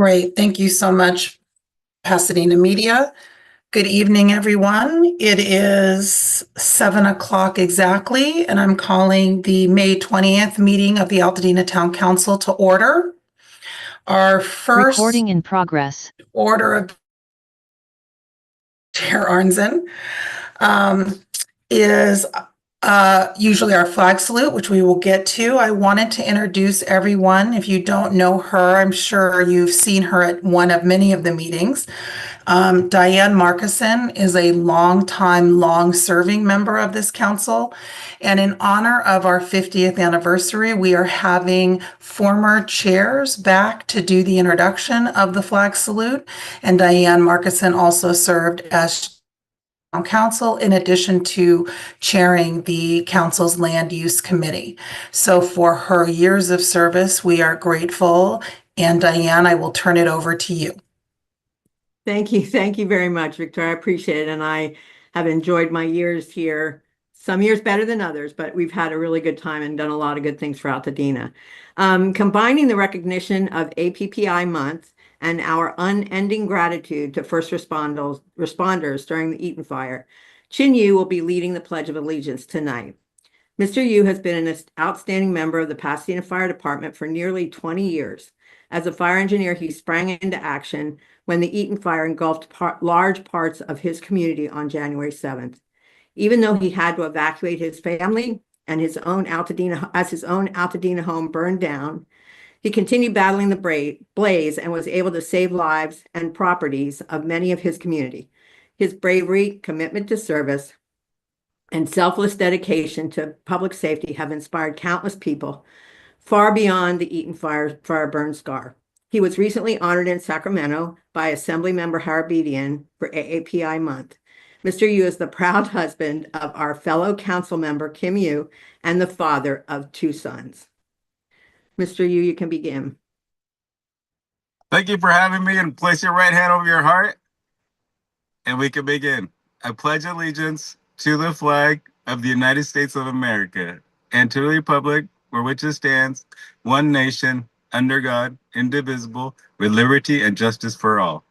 Great. Thank you so much, Pasadena Media. Good evening, everyone. It is 7 o'clock exactly, and I'm calling the May 20th meeting of the Altadena Town Council to order. Our first recording in progress order of Chair Arnzen is usually our flag salute, which we will get to. I wanted to introduce everyone. If you don't know her, I'm sure you've seen her at one of many of the meetings. Diane Marquez is a long-serving member of this council. And in honor of our 50th anniversary, we are having former chairs back to do the introduction of the flag salute. And Diane Marquez also served as council in addition to chairing the council's land use committee. So for her years of service, we are grateful. And Diane, I will turn it over to you. Thank you. Thank you very much, Victoria. I appreciate it. And I have enjoyed my years here, some years better than others, but we've had a really good time and done a lot of good things for Altadena. Combining the recognition of APPI month and our unending gratitude to first responders during the Eaton fire, Chien will be leading the Pledge of Allegiance tonight. Mr. Yu has been an outstanding member of the Pasadena Fire Department for nearly 20 years. As a fire engineer, he sprang into action when the Eaton fire engulfed large parts of his community on January 7th. Even though he had to evacuate his family and his own Altadena home burned down, he continued battling the blaze and was able to save lives and properties of many of his community. His bravery, commitment to service, and selfless dedication to public safety have inspired countless people far beyond the Eaton fire burn scar. He was recently honored in Sacramento by Assemblymember Harabedian for AAPI month. Mr. Yu is the proud husband of our fellow council member, Kim Yu, and the father of 2 sons. Mr. Yu, you can begin. Thank you for having me, and place your right hand over your heart, and we can begin. I pledge allegiance to the flag of the United States of America and to the republic for which it stands, one nation, under God, indivisible, with liberty and justice for all.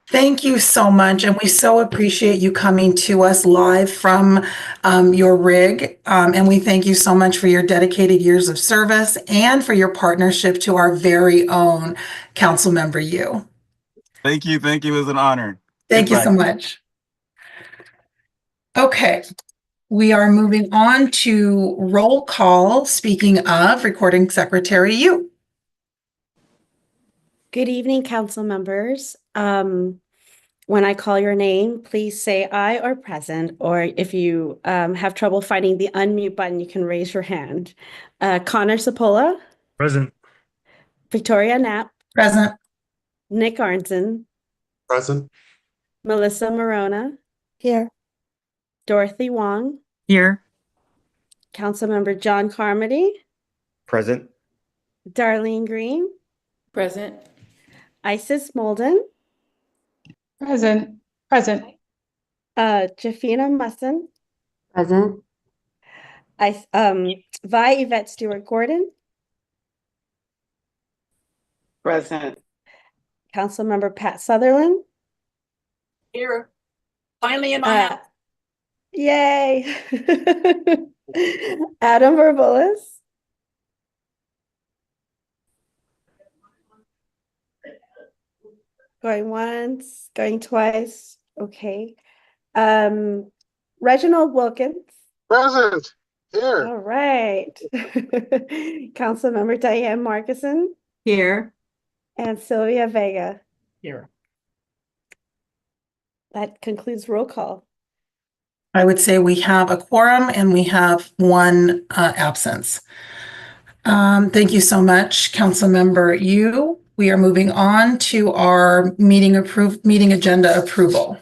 Thank you so much. And we so appreciate you coming to us live from your rig. And we thank you so much for your dedicated years of service and for your partnership to our very own council member, you. Thank you. Thank you. It was an honor. Thank you so much. Okay. We are moving on to roll call. Speaking of, recording secretary, you. Good evening, council members. When I call your name, please say aye or present, or if you have trouble finding the unmute button, you can raise your hand. Connor Cipolla. Present. Victoria Knapp. Present. Nick Arnzen. Present. Milissa Marona. Here. Dorothy Wong. here, Councilmember John Carmody. Present. Darlene Green. Present. Isis Molden. Present. Present. Jafina Musson. Present. Vi Yvette Stewart Gordon. Present. Councilmember Pat Sutherland. Here. Finally in my house. Yay. Adam Verbulis. Going once, going twice. Okay. Reginald Wilkins. Present. Here. All right. Councilmember Diane Marquez Here. and Sylvia Vega. Here. That concludes roll call. I would say we have a quorum and we have one absence. Thank you so much, Councilmember Yu. We are moving on to our meeting agenda approval.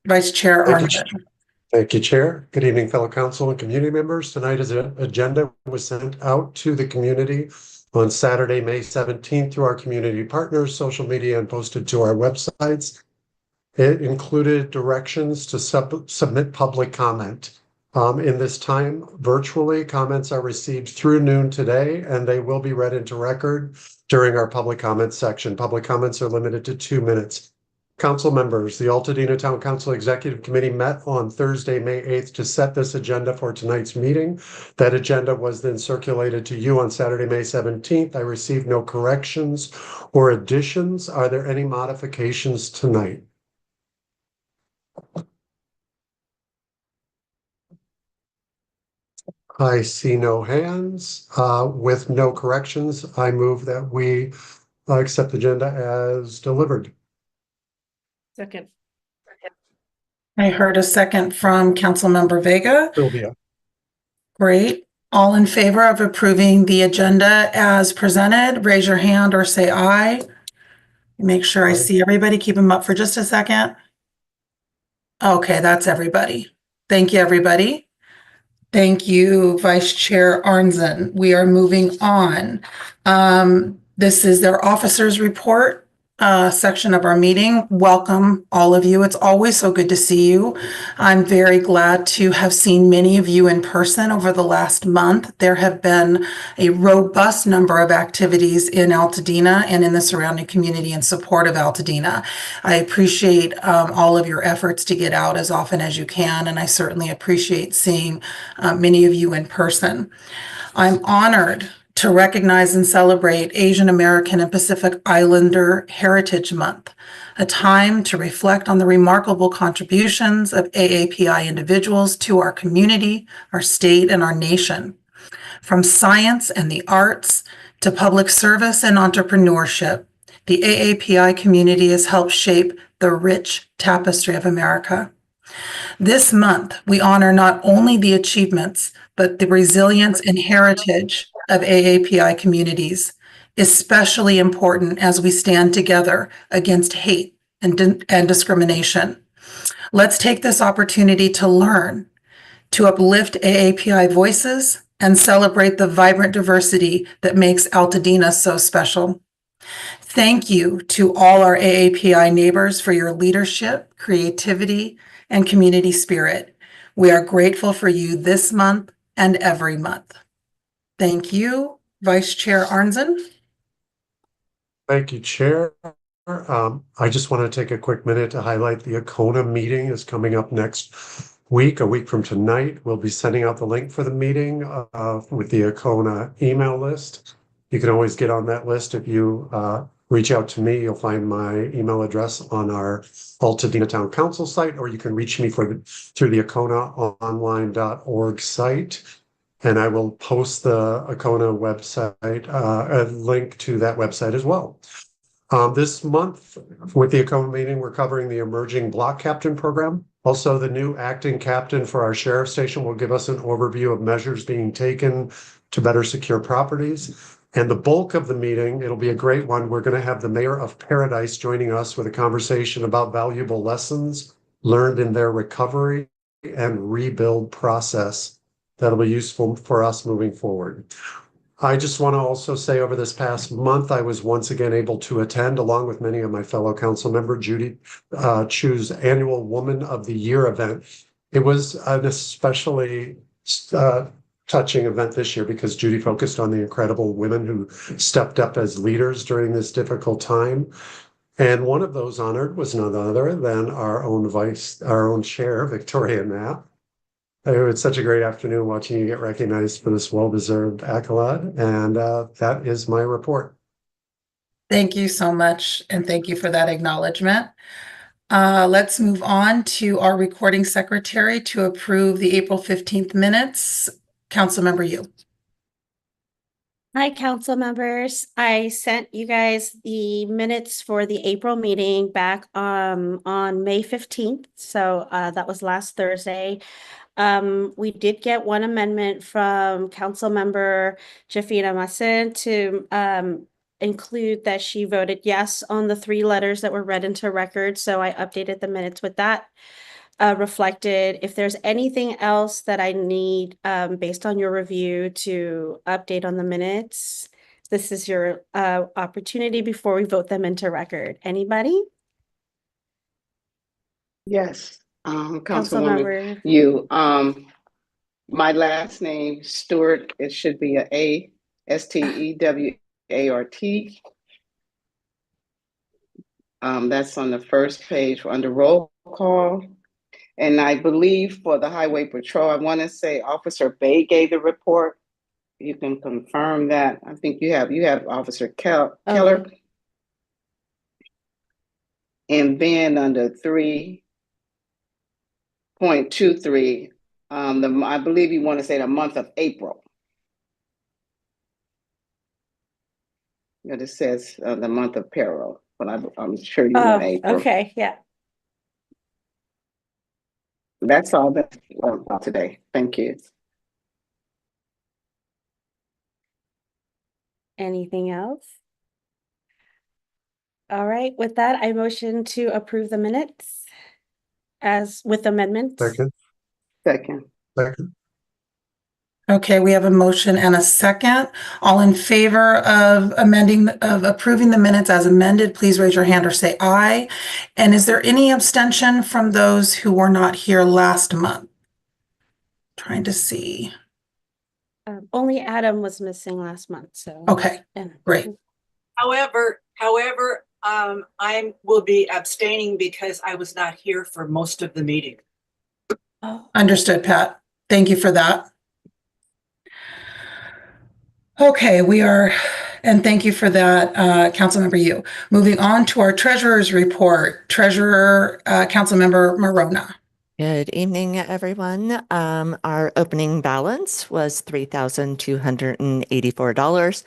Vice Chair Arnzen. Thank you, Chair. Good evening, fellow council and community members. Tonight's agenda was sent out to the community on Saturday, May 17th through our community partners, social media, and posted to our websites. It included directions to submit public comment. In this time, virtually, comments are received through noon today, and they will be read into record during our public comments section. Public comments are limited to 2 minutes. Council members, the Altadena Town Council Executive Committee met on Thursday, May 8th to set this agenda for tonight's meeting. That agenda was then circulated to you on Saturday, May 17th. I received no corrections or additions. Are there any modifications tonight? I see no hands. With no corrections, I move that we accept the agenda as delivered. Second. I heard a second from Councilmember Vega. Sylvia. Great. All in favor of approving the agenda as presented, raise your hand or say aye. Make sure I Aye. see everybody. Keep them up for just a second. Okay, that's everybody. Thank you, everybody. Thank you, Vice Chair Arnzen. We are moving on. This is their officers report section of our meeting. Welcome, all of you. It's always so good to see you. I'm very glad to have seen many of you in person over the last month. There have been a robust number of activities in Altadena and in the surrounding community in support of Altadena. I appreciate all of your efforts to get out as often as you can, and I certainly appreciate seeing many of you in person. I'm honored to recognize and celebrate Asian American and Pacific Islander Heritage Month, a time to reflect on the remarkable contributions of AAPI individuals to our community, our state, and our nation. From science and the arts to public service and entrepreneurship, the AAPI community has helped shape the rich tapestry of America. This month, we honor not only the achievements, but the resilience and heritage of AAPI communities, especially important as we stand together against hate and discrimination. Let's take this opportunity to learn, to uplift AAPI voices, and celebrate the vibrant diversity that makes Altadena so special. Thank you to all our AAPI neighbors for your leadership, creativity, and community spirit. We are grateful for you this month and every month. Thank you, Vice Chair Arnzen. Thank you, Chair. I just want to take a quick minute to highlight the Acona meeting is coming up next week, a week from tonight. We'll be sending out the link for the meeting with the Acona email list. You can always get on that list if you reach out to me. You'll find my email address on our Altadena Town Council site, or you can reach me through the AconaOnline.org site. And I will post the Acona website, a link to that website as well. This month, with the Acona meeting, we're covering the Emerging Block Captain Program. Also, the new acting captain for our sheriff station will give us an overview of measures being taken to better secure properties. And the bulk of the meeting, it'll be a great one. We're going to have the Mayor of Paradise joining us with a conversation about valuable lessons learned in their recovery and rebuild process. That'll be useful for us moving forward. I just want to also say over this past month, I was once again able to attend, along with many of my fellow council members, Judy Chu's annual Woman of the Year event. It was an especially touching event this year because Judy focused on the incredible women who stepped up as leaders during this difficult time. And one of those honored was none other than our own chair, Victoria Knapp. It's such a great afternoon watching you get recognized for this well-deserved accolade, and that is my report. Thank you so much, and thank you for that acknowledgement. Let's move on to our recording secretary to approve the April 15th minutes. Councilmember Yu. Hi, council members. I sent you guys the minutes for the April meeting back on May 15th. So that was last Thursday. We did get one amendment from council member Jafina Masin to include that she voted yes on the 3 letters that were read into record. So I updated the minutes with that reflected. If there's anything else that I need based on your review to update on the minutes, this is your opportunity before we vote them into record. Anybody? Yes. Councilwoman, Councilmember. you, My last name, Stewart, it should be a Stewart. That's on the first page under roll call. And I believe for the highway patrol, I want to say Officer Bay gave the report. You can confirm that. I think you have Officer Keller. And then under 3.23, I believe you want to say the month of April. It says the month of peril, but I'm sure you want April. Okay, yeah. That's all that's today. Thank you. Anything else? All right, with that, I motion to approve the minutes as with amendments. Second. Second. Okay, we have a motion and a second. All in favor of approving the minutes as amended, please raise your hand or say aye. And is there any abstention from those who were not here last month? Trying to see. Only Adam was missing last month, so. Okay, great. However, I will be abstaining because I was not here for most of the meeting. Oh. Understood, Pat. Thank you for that. Okay, and thank you for that, Councilmember Yu. Moving on to our treasurer's report. Treasurer, Councilmember Marona. Good evening, everyone. Our opening balance was $3,284.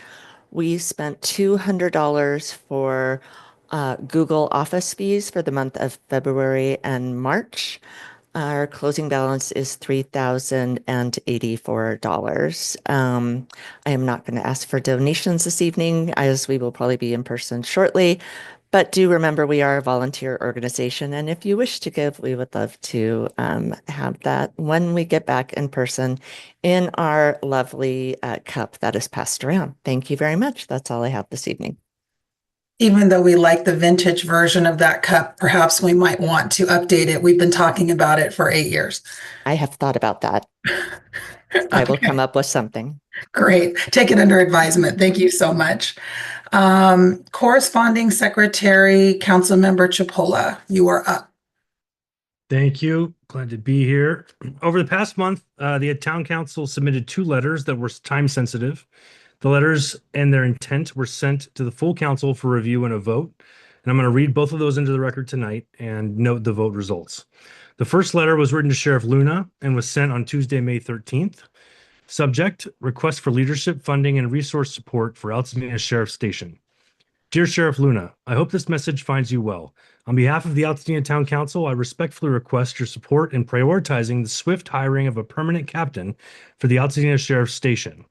We spent $200 for Google Office fees for the month of February and March. Our closing balance is $3,084. I am not going to ask for donations this evening, as we will probably be in person shortly. But do remember, we are a volunteer organization, and if you wish to give, we would love to have that when we get back in person in our lovely cup that is passed around. Thank you very much. That's all I have this evening. Even though we like the vintage version of that cup, perhaps we might want to update it. We've been talking about it for 8 years. I have thought about that. I will come up with something. Great. Take it under advisement. Thank you so much. Corresponding Secretary, Councilmember Cipolla, you are up. Thank you. Glad to be here. Over the past month, the Town Council submitted 2 letters that were time sensitive. The letters and their intent were sent to the full council for review and a vote. And I'm going to read both of those into the record tonight and note the vote results. The first letter was written to Sheriff Luna and was sent on Tuesday, May 13th. Subject, request for leadership, funding, and resource support for Altadena Sheriff Station. Dear Sheriff Luna, I hope this message finds you well. On behalf of the Altadena Town Council, I respectfully request your support in prioritizing the swift hiring of a permanent captain for the Altadena Sheriff Station.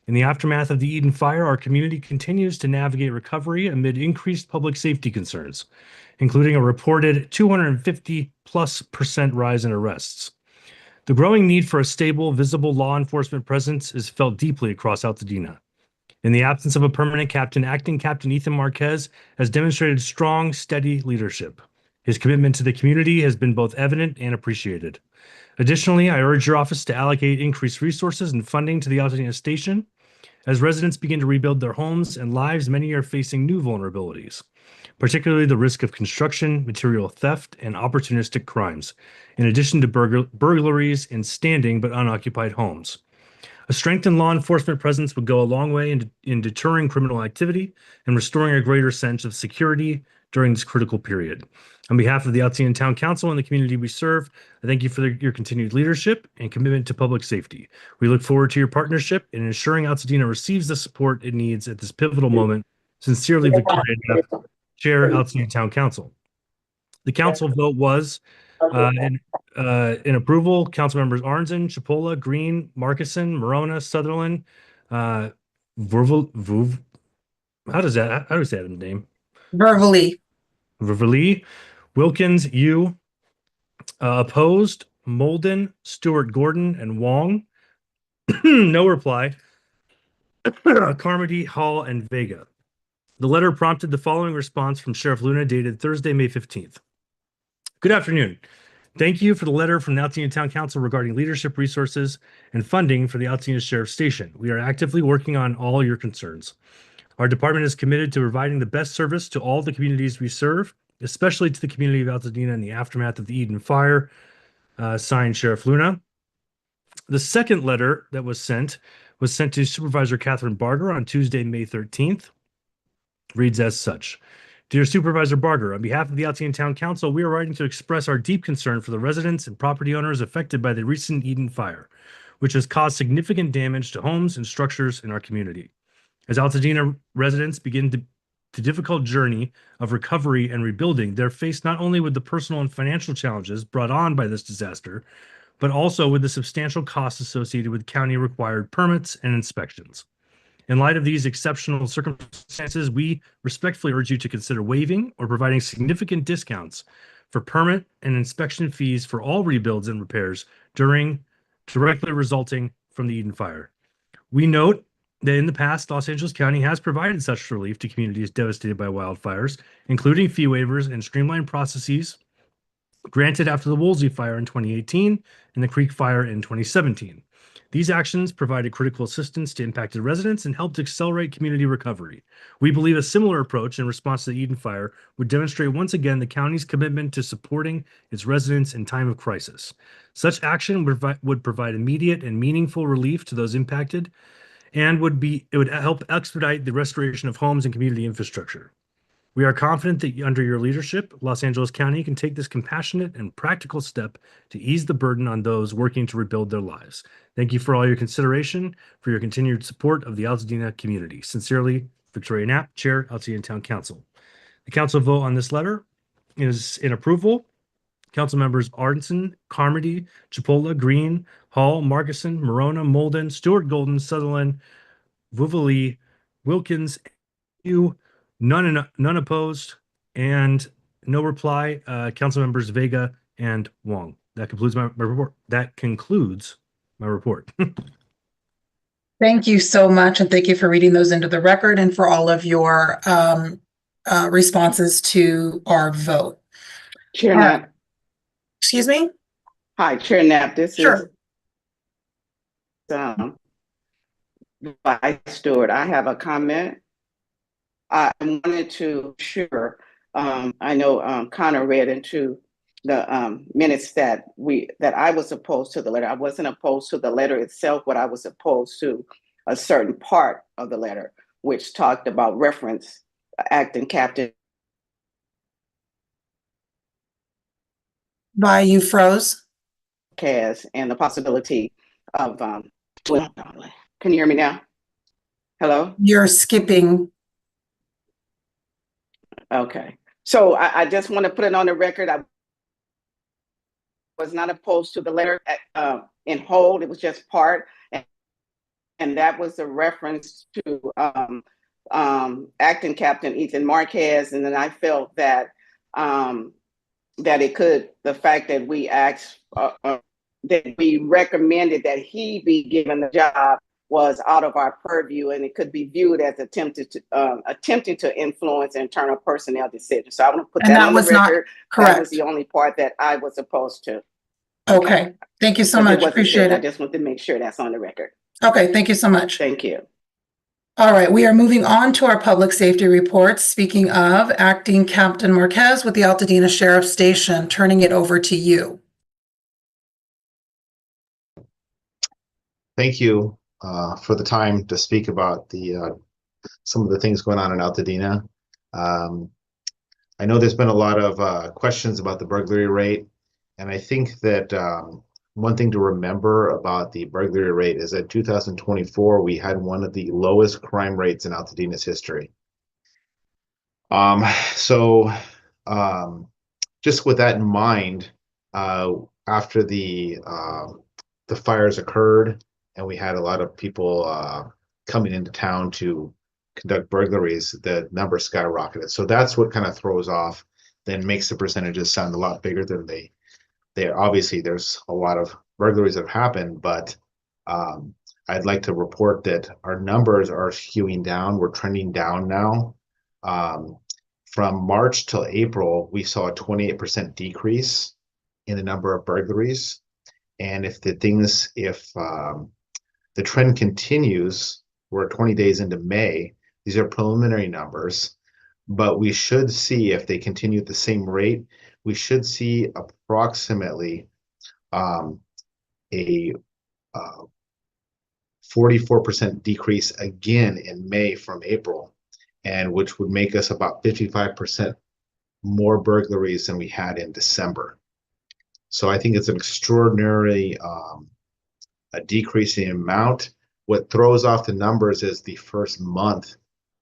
In the aftermath of the Eden fire, our community continues to navigate recovery amid increased public safety concerns, including a reported 250+% rise in arrests. The growing need for a stable, visible law enforcement presence is felt deeply across Altadena. In the absence of a permanent captain, Acting Captain Ethan Marquez has demonstrated strong, steady leadership. His commitment to the community has been both evident and appreciated. Additionally, I urge your office to allocate increased resources and funding to the Altadena Station. As residents begin to rebuild their homes and lives, many are facing new vulnerabilities, particularly the risk of construction, material theft, and opportunistic crimes, in addition to burglaries in standing but unoccupied homes. A strengthened law enforcement presence would go a long way in deterring criminal activity and restoring a greater sense of security during this critical period. On behalf of the Altadena Town Council and the community we serve, I thank you for your continued leadership and commitment to public safety. We look forward to your partnership in ensuring Altadena receives the support it needs at this pivotal moment. Sincerely, Victoria Knapp, Chair, Altadena Town Council. The council vote was in approval. Council members Arnzen, Cipolla, Green, Marquez, Marona, Sutherland, how do you say that name? Vervely, Wilkins, Yu, opposed, Molden, Stewart, Gordon, and Wong. No reply. Carmody, Hall, and Vega. The letter prompted the following response from Sheriff Luna dated Thursday, May 15th. Good afternoon. Thank you for the letter from the Altadena Town Council regarding leadership resources and funding for the Altadena Sheriff's Station. We are actively working on all your concerns. Our department is committed to providing the best service to all the communities we serve, especially to the community of Altadena in the aftermath of the Eden fire. Signed, Sheriff Luna. The second letter that was sent to Supervisor Catherine Barger on Tuesday, May 13th. Reads as such. Dear Supervisor Barger, on behalf of the Altadena Town Council, we are writing to express our deep concern for the residents and property owners affected by the recent Eden fire, which has caused significant damage to homes and structures in our community. As Altadena residents begin the difficult journey of recovery and rebuilding, they're faced not only with the personal and financial challenges brought on by this disaster, but also with the substantial costs associated with county-required permits and inspections. In light of these exceptional circumstances, we respectfully urge you to consider waiving or providing significant discounts for permit and inspection fees for all rebuilds and repairs directly resulting from the Eden fire. We note that in the past, Los Angeles County has provided such relief to communities devastated by wildfires, including fee waivers and streamlined processes granted after the Woolsey fire in 2018 and the Creek fire in 2017. These actions provided critical assistance to impacted residents and helped accelerate community recovery. We believe a similar approach in response to the Eden fire would demonstrate once again the county's commitment to supporting its residents in time of crisis. Such action would provide immediate and meaningful relief to those impacted and it would help expedite the restoration of homes and community infrastructure. We are confident that under your leadership, Los Angeles County can take this compassionate and practical step to ease the burden on those working to rebuild their lives. Thank you for all your consideration, for your continued support of the Altadena community. Sincerely, Victoria Knapp, Chair, Altadena Town Council. The council vote on this letter is in approval. Council members Arnzen, Carmody, Cipolla, Green, Hall, Marquez, Marona, Molden, Stewart Golden, Sutherland, Vuvali, Wilkins, none opposed, and no reply. Council members Vega and Wong. That concludes my report. Thank you so much, and thank you for reading those into the record and for all of your responses to our vote. Chair Knapp. Excuse me? Hi, Chair Knapp. This Sure. is Vice Stewart. I have a comment. I wanted to sure. I know Connor read into the minutes that I was opposed to the letter. I wasn't opposed to the letter itself, but I was opposed to a certain part of the letter, which talked about reference acting captain. You froze. And the possibility of can you hear me now? Hello? You're skipping. Okay. So I just want to put it on the record. I was not opposed to the letter in whole. It was just part. And that was a reference to acting Captain Ethan Marquez. And then I felt that the fact that we asked, that we recommended that he be given the job was out of our purview, and it could be viewed as attempting to influence internal personnel decisions. So I want to put that on the record. Correct. That was the only part that I was opposed to. Okay. Thank you so much. Appreciate it. I just want to make sure that's on the record. Okay. Thank you so much. Thank you. All right. We are moving on to our public safety reports. Speaking of Acting Captain Marquez with the Altadena Sheriff's Station, turning it over to you. Thank you for the time to speak about some of the things going on in Altadena. I know there's been a lot of questions about the burglary rate, and I think that one thing to remember about the burglary rate is that 2024 we had one of the lowest crime rates in Altadena's history. Just with that in mind, after the fires occurred, and we had a lot of people coming into town to conduct burglaries, the numbers skyrocketed. So that's what kind of throws off, then makes the percentages sound a lot bigger than they obviously there's a lot of burglaries that have happened, but I'd like to report that our numbers are skewing down. We're trending down now. From March till April, we saw a 28% decrease in the number of burglaries. And if the trend continues, we're 20 days into May, these are preliminary numbers, but we should see, if they continue at the same rate, we should see approximately a 44% decrease again in May from April, and which would make us about 55% more burglaries than we had in December. So I think it's an extraordinary a decreasing amount. What throws off the numbers is the first month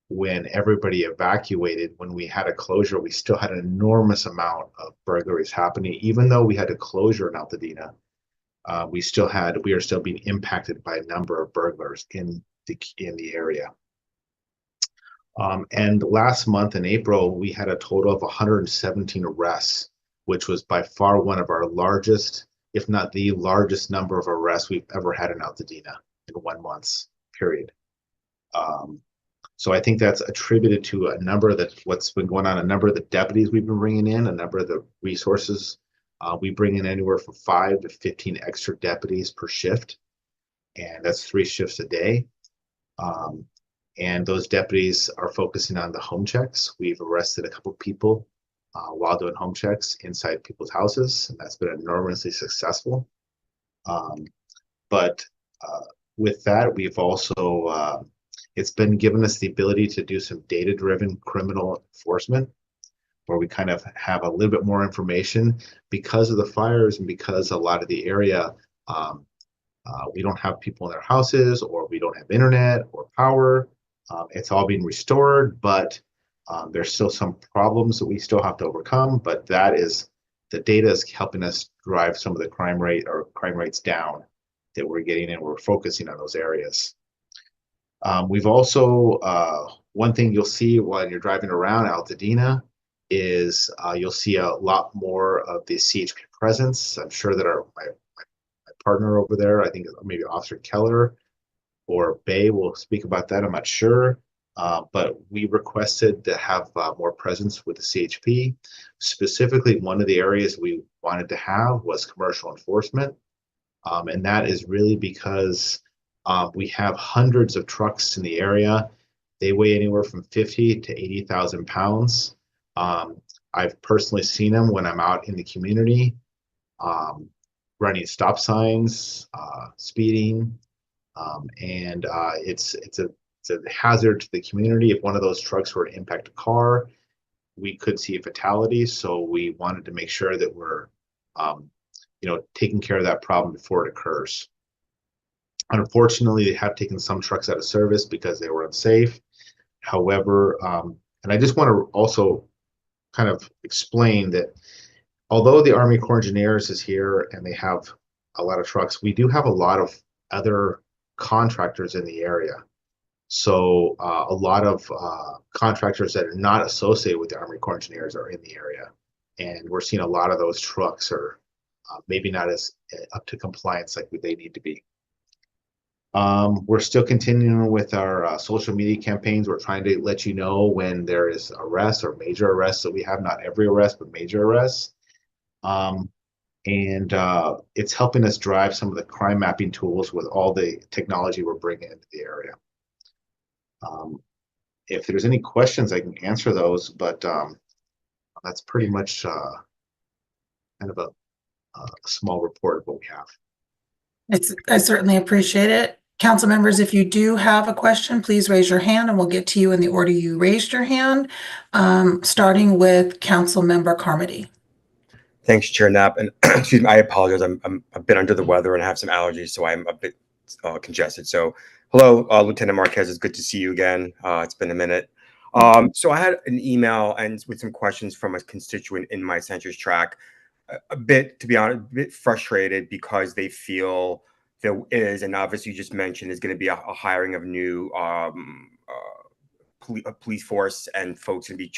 when everybody evacuated, when we had a closure, we still had an enormous amount of burglaries happening. Even though we had a closure in Altadena, we are still being impacted by a number of burglars in the area. And last month in April, we had a total of 117 arrests, which was by far one of our largest, if not the largest number of arrests we've ever had in Altadena in 1 month period. So I think that's attributed to a number of what's been going on, a number of the deputies we've been bringing in, a number of the resources. We bring in anywhere from 5 to 15 extra deputies per shift, and that's 3 shifts a day. And those deputies are focusing on the home checks. We've arrested a couple of people while doing home checks inside people's houses, and that's been enormously successful. But with that, we've also, it's been given us the ability to do some data-driven criminal enforcement, where we kind of have a little bit more information because of the fires and because a lot of the area, we don't have people in their houses, or we don't have internet or power. It's all being restored, but there's still some problems that we still have to overcome. But the data is helping us drive some of the crime rates down that we're getting, and we're focusing on those areas. We've also, one thing you'll see while you're driving around Altadena is you'll see a lot more of the CHP presence. I'm sure that my partner over there, I think maybe Officer Keller or Bay will speak about that. I'm not sure. But we requested to have more presence with the CHP. Specifically, one of the areas we wanted to have was commercial enforcement. And that is really because we have hundreds of trucks in the area. They weigh anywhere from 50 to 80,000 pounds. I've personally seen them when I'm out in the community, running stop signs, speeding, and it's a hazard to the community. If one of those trucks were to impact a car, we could see a fatality. So we wanted to make sure that we're, taking care of that problem before it occurs. Unfortunately, they have taken some trucks out of service because they were unsafe. However, and I just want to also kind of explain that although the Army Corps of Engineers is here and they have a lot of trucks, we do have a lot of other contractors in the area. So a lot of contractors that are not associated with the Army Corps of Engineers are in the area. And we're seeing a lot of those trucks are maybe not as up to compliance like they need to be. We're still continuing with our social media campaigns. We're trying to let you know when there is arrests or major arrests. So we have not every arrest, but major arrests. And it's helping us drive some of the crime mapping tools with all the technology we're bringing into the area. If there's any questions, I can answer those, but that's pretty much kind of a small report of what we have. I certainly appreciate it. Council members, if you do have a question, please raise your hand and we'll get to you in the order you raised your hand, starting with Council Member Carmody. Thanks, Chair Knapp. And excuse me, I apologize. I'm a bit under the weather and I have some allergies, so I'm a bit congested. So hello, Lieutenant Marquez. It's good to see you again. It's been a minute. So I had an email and with some questions from a constituent in my census tract. A bit, to be honest, a bit frustrated because they feel there is, and obviously you just mentioned, is going to be a hiring of new police force and folks going to be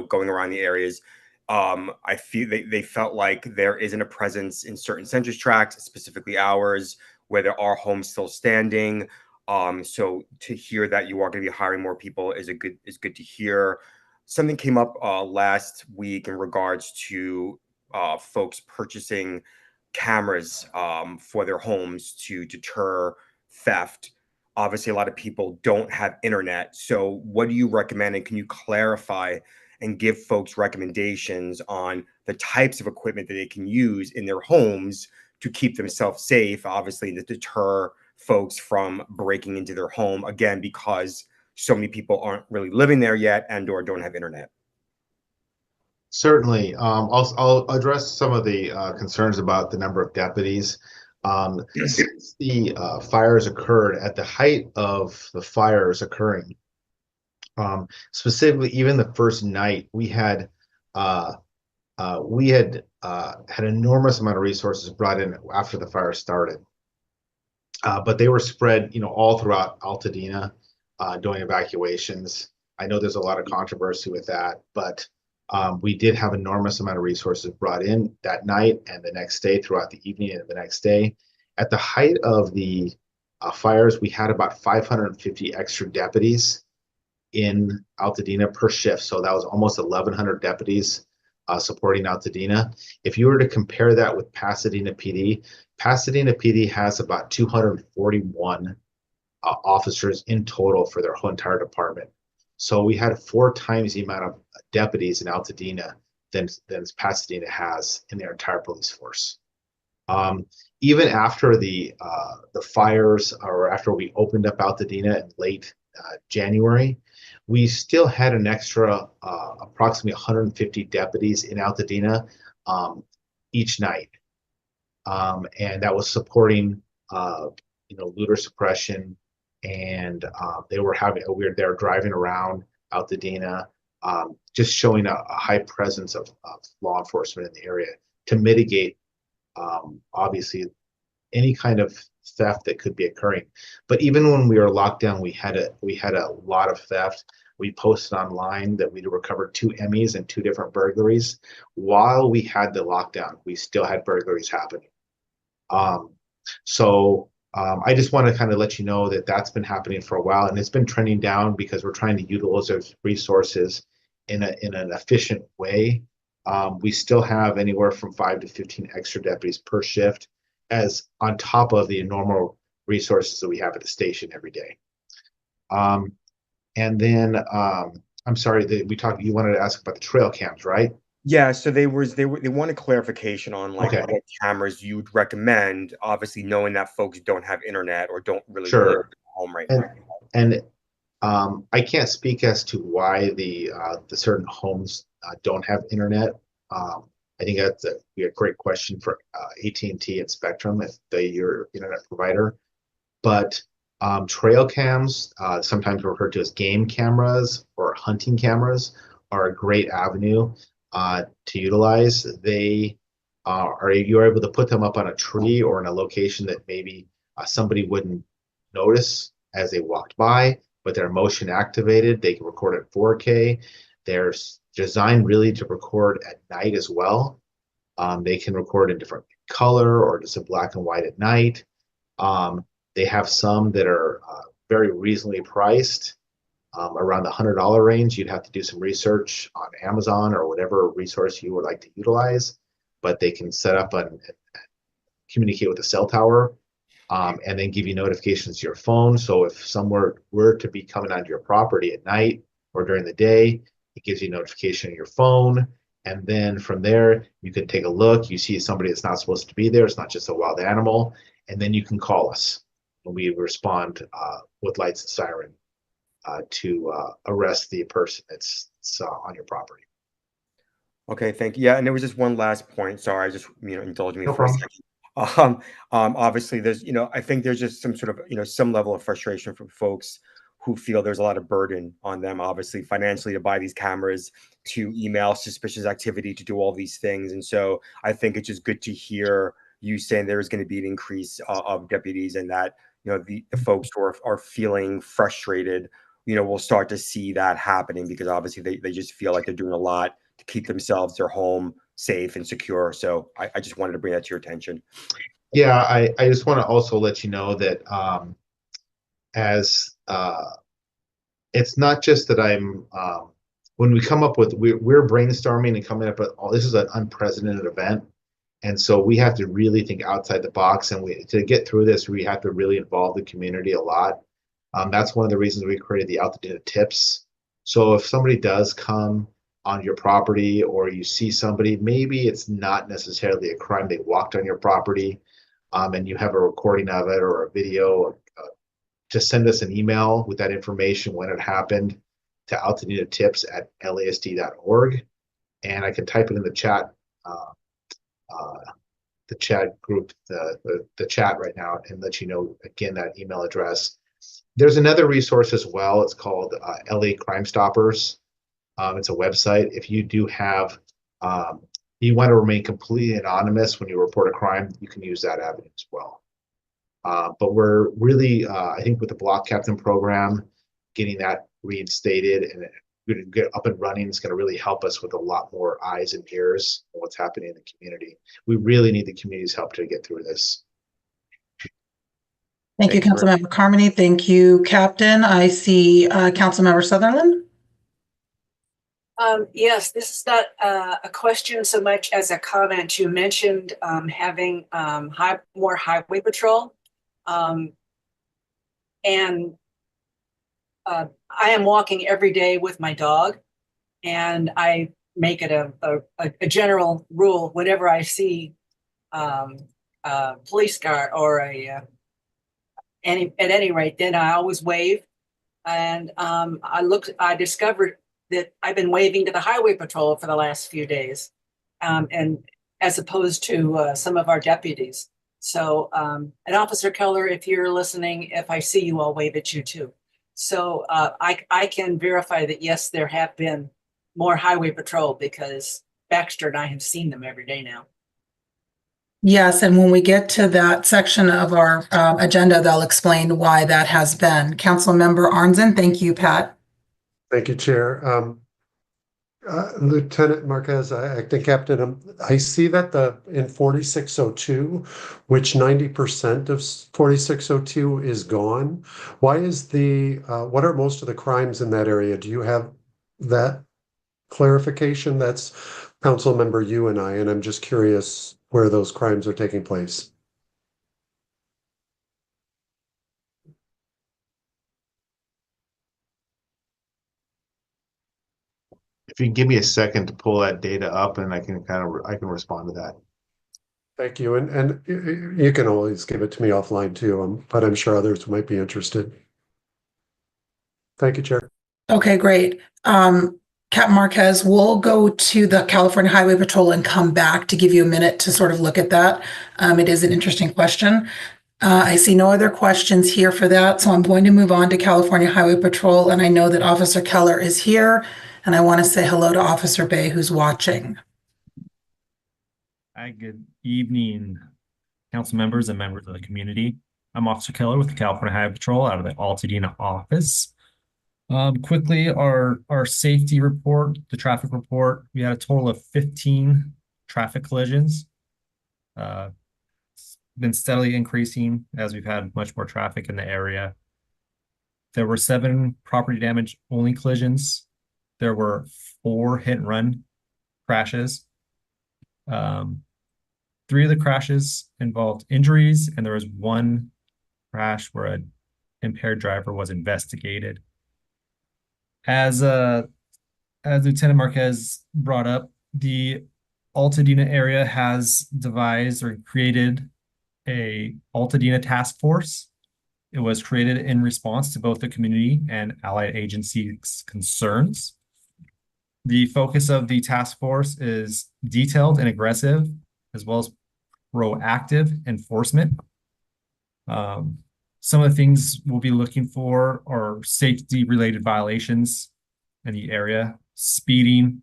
going around the areas. I feel they felt like there isn't a presence in certain census tracts, specifically ours, where there are homes still standing. So to hear that you are going to be hiring more people is good to hear. Something came up last week in regards to folks purchasing cameras for their homes to deter theft. Obviously, a lot of people don't have internet. So what do you recommend? And can you clarify and give folks recommendations on the types of equipment that they can use in their homes to keep themselves safe, obviously, to deter folks from breaking into their home, again, because so many people aren't really living there yet and or don't have internet? Certainly. I'll address some of the concerns about the number of deputies. Since the fires occurred, at the height of the fires occurring, specifically even the first night, we had had enormous amount of resources brought in after the fire started. But they were spread, all throughout Altadena, doing evacuations. I know there's a lot of controversy with that, but we did have enormous amount of resources brought in that night and the next day, throughout the evening and the next day. At the height of the fires, we had about 550 extra deputies in Altadena per shift. So that was almost 1,100 deputies supporting Altadena. If you were to compare that with Pasadena PD has about 241 officers in total for their whole entire department. So we had 4 times the amount of deputies in Altadena than Pasadena has in their entire police force. Even after the fires, or after we opened up Altadena in late January, we still had an extra approximately 150 deputies in Altadena each night, and that was supporting looter suppression. And they were driving around Altadena, just showing a high presence of law enforcement in the area to mitigate, obviously, any kind of theft that could be occurring. But even when we were locked down, we had a lot of theft. We posted online that we'd recovered 2 Emmys and 2 different burglaries. While we had the lockdown, we still had burglaries happening. I just want to kind of let you know that that's been happening for a while, and it's been trending down because we're trying to utilize those resources in an efficient way. We still have anywhere from 5 to 15 extra deputies per shift, as on top of the normal resources that we have at the station every day. And then I'm sorry that you wanted to ask about the trail cams, right? Yeah, so they wanted clarification on what cameras you'd recommend, obviously knowing that folks don't have internet or don't really live at home right now. And I can't speak as to why the certain homes don't have internet. I think that's a great question for AT&T and Spectrum if they're your internet provider. But trail cams, sometimes referred to as game cameras or hunting cameras, are a great avenue to utilize. You're able to put them up on a tree or in a location that maybe somebody wouldn't notice as they walked by, but they're motion activated. They can record at 4K. They're designed really to record at night as well. They can record in different color or just in black and white at night. They have some that are very reasonably priced, around the $100 range. You'd have to do some research on Amazon or whatever resource you would like to utilize, but they can set up and communicate with the cell tower, and then give you notifications to your phone. So if someone were to be coming onto your property at night or during the day, it gives you a notification on your phone. And then from there, you can take a look. You see somebody that's not supposed to be there. It's not just a wild animal. And then you can call us, and we respond with lights and siren to arrest the person that's on your property. Okay, thank you. Yeah, and there was just one last point. Sorry, just indulge me No for a problem. second. Obviously, there's I think there's just some sort of some level of frustration from folks who feel there's a lot of burden on them, obviously financially, to buy these cameras, to email suspicious activity, to do all these things. And so I think it's just good to hear you saying there is going to be an increase of deputies, and that the folks who are feeling frustrated, we'll start to see that happening, because obviously they just feel like they're doing a lot to keep themselves, their home, safe and secure. So I just wanted to bring that to your attention. Yeah, I just want to also let you know that it's not just that I'm when we come up with, we're brainstorming and coming up with all, this is an unprecedented event. And so we have to really think outside the box, and to get through this, we have to really involve the community a lot. That's one of the reasons we created the Altadena tips. So if somebody does come on your property, or you see somebody, maybe it's not necessarily a crime, they walked on your property, and you have a recording of it or a video, just send us an email with that information when it happened to altadena.tips@lasd.org, and I can type it in the chat. The chat group, the chat right now, and let you know again that email address. There's another resource as well. It's called LA Crime Stoppers. It's a website. If you do have, you want to remain completely anonymous when you report a crime, you can use that avenue as well. But we're really, I think with the Block Captain program, getting that reinstated and get up and running is going to really help us with a lot more eyes and ears on what's happening in the community. We really need the community's help to get through this. Thank you, Councilmember Carmody. Thank you, Captain. I see Councilmember Sutherland. Yes, this is not a question so much as a comment. You mentioned having more highway patrol. I am walking every day with my dog, and I make it a general rule whenever I see a police car or at any rate, then I always wave. And I discovered that I've been waving to the highway patrol for the last few days, and as opposed to some of our deputies. So, and Officer Keller, if you're listening, if I see you, I'll wave at you too. So I can verify that, yes, there have been more highway patrol because Baxter and I have seen them every day now. Yes, and when we get to that section of our agenda, they'll explain why that has been. Councilmember Arnzen, thank you, Pat. Thank you, Chair. Lieutenant Marquez, acting captain, I see that in 4602, which 90% of 4602 is gone. Why is what are most of the crimes in that area? Do you have that clarification? That's Councilmember you and I'm just curious where those crimes are taking place. If you can give me a second to pull that data up, and I can respond to that. Thank you, and you can always give it to me offline too, but I'm sure others might be interested. Thank you, Chair. Okay, great. Captain Marquez, we'll go to the California Highway Patrol and come back to give you a minute to sort of look at that. It is an interesting question. I see no other questions here for that, so I'm going to move on to California Highway Patrol, and I know that Officer Keller is here, and I want to say hello to Officer Bay, who's watching. Hi, good evening, council members and members of the community. I'm Officer Keller with the California Highway Patrol out of the Altadena office. Quickly, our safety report, the traffic report, we had a total of 15 traffic collisions. It's been steadily increasing as we've had much more traffic in the area. There were 7 property damage only collisions. There were 4 hit and run crashes. 3 of the crashes involved injuries, and there was 1 crash where an impaired driver was investigated. As Lieutenant Marquez brought up, the Altadena area has devised or created a Altadena task force. It was created in response to both the community and allied agencies' concerns. The focus of the task force is detailed and aggressive, as well as proactive enforcement. Some of the things we'll be looking for are safety-related violations in the area, speeding,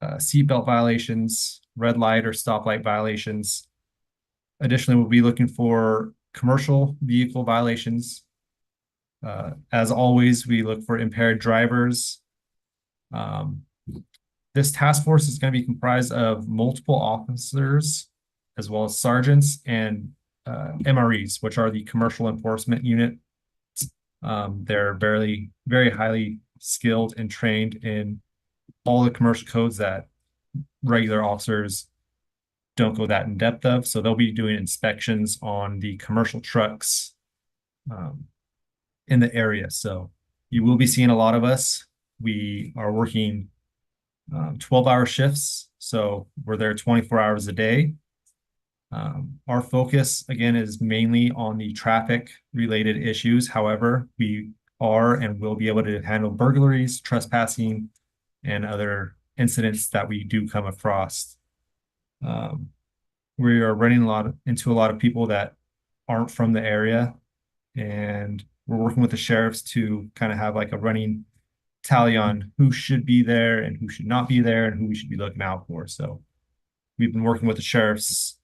seatbelt violations, red light or stoplight violations. Additionally, we'll be looking for commercial vehicle violations. As always, we look for impaired drivers. This task force is going to be comprised of multiple officers, as well as sergeants and MREs, which are the commercial enforcement unit. They're very highly skilled and trained in all the commercial codes that regular officers don't go that in depth of. So they'll be doing inspections on the commercial trucks in the area. So you will be seeing a lot of us. We are working 12-hour shifts. So we're there 24 hours a day. Our focus, again, is mainly on the traffic related issues. However, we are and will be able to handle burglaries, trespassing, and other incidents that we do come across. We are running into a lot of people that aren't from the area, and we're working with the sheriffs to kind of have like a running tally on who should be there and who should not be there and who we should be looking out for. So we've been working with the sheriffs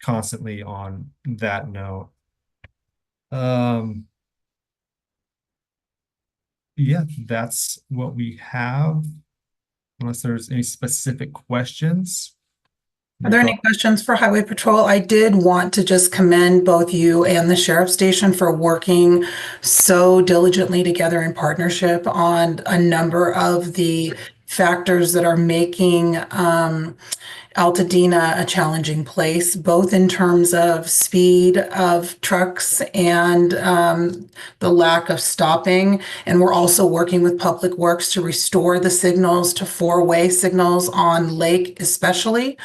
constantly on that note. Yeah, that's what we have, unless there's any specific questions. Are there any questions for Highway Patrol? I did want to just commend both you and the Sheriff's Station for working so diligently together in partnership on a number of the factors that are making Altadena a challenging place, both in terms of speed of trucks and the lack of stopping. And we're also working with Public Works to restore the signals to four-way signals on Lake especially.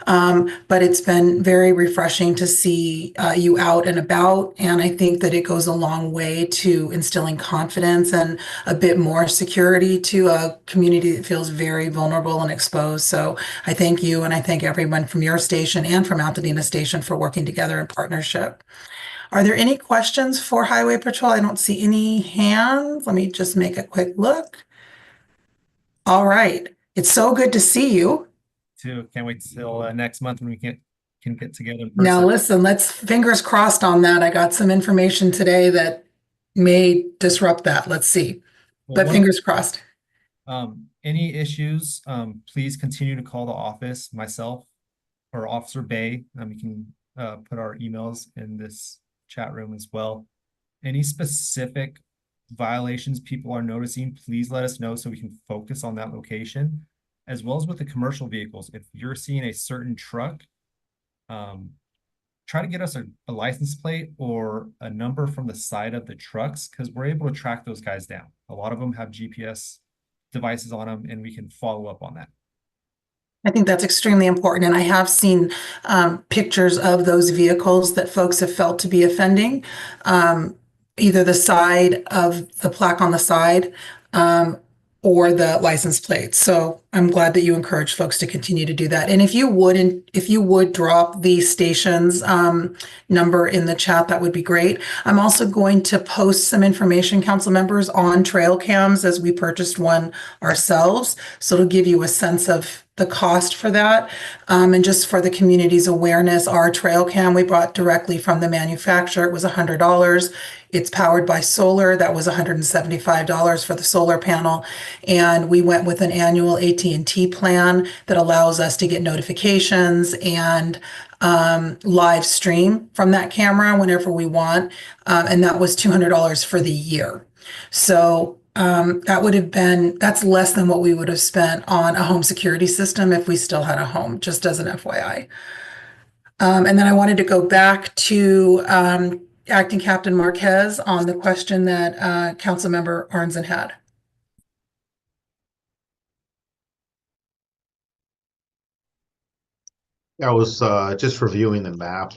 But it's been very refreshing to see you out and about. And I think that it goes a long way to instilling confidence and a bit more security to a community that feels very vulnerable and exposed. So I thank you, and I thank everyone from your station and from Altadena Station for working together in partnership. Are there any questions for Highway Patrol? I don't see any hands. Let me just make a quick look. All right. It's so good to see you. Too. Can't wait till next month when we can get together in person. Now listen, let's fingers crossed on that. I got some information today that may disrupt that. Let's see. Well, But fingers crossed. Any issues, please continue to call the office, myself or Officer Bay. You can put our emails in this chat room as well. Any specific violations people are noticing, please let us know so we can focus on that location. As well as with the commercial vehicles. If you're seeing a certain truck, try to get us a license plate or a number from the side of the trucks, because we're able to track those guys down. A lot of them have GPS devices on them, and we can follow up on that. I think that's extremely important. And I have seen pictures of those vehicles that folks have felt to be offending, either the side of the plaque on the side, or the license plate. So I'm glad that you encourage folks to continue to do that. And if you would drop the station's number in the chat, that would be great. I'm also going to post some information, council members, on trail cams as we purchased one ourselves. So it'll give you a sense of the cost for that. And just for the community's awareness, our trail cam we bought directly from the manufacturer. It was $100. It's powered by solar. That was $175 for the solar panel. And we went with an annual AT&T plan that allows us to get notifications and live stream from that camera whenever we want. And that was $200 for the year. So that's less than what we would have spent on a home security system if we still had a home, just as an FYI. And then I wanted to go back to Acting Captain Marquez on the question that Councilmember Arnzen had. I was just reviewing the map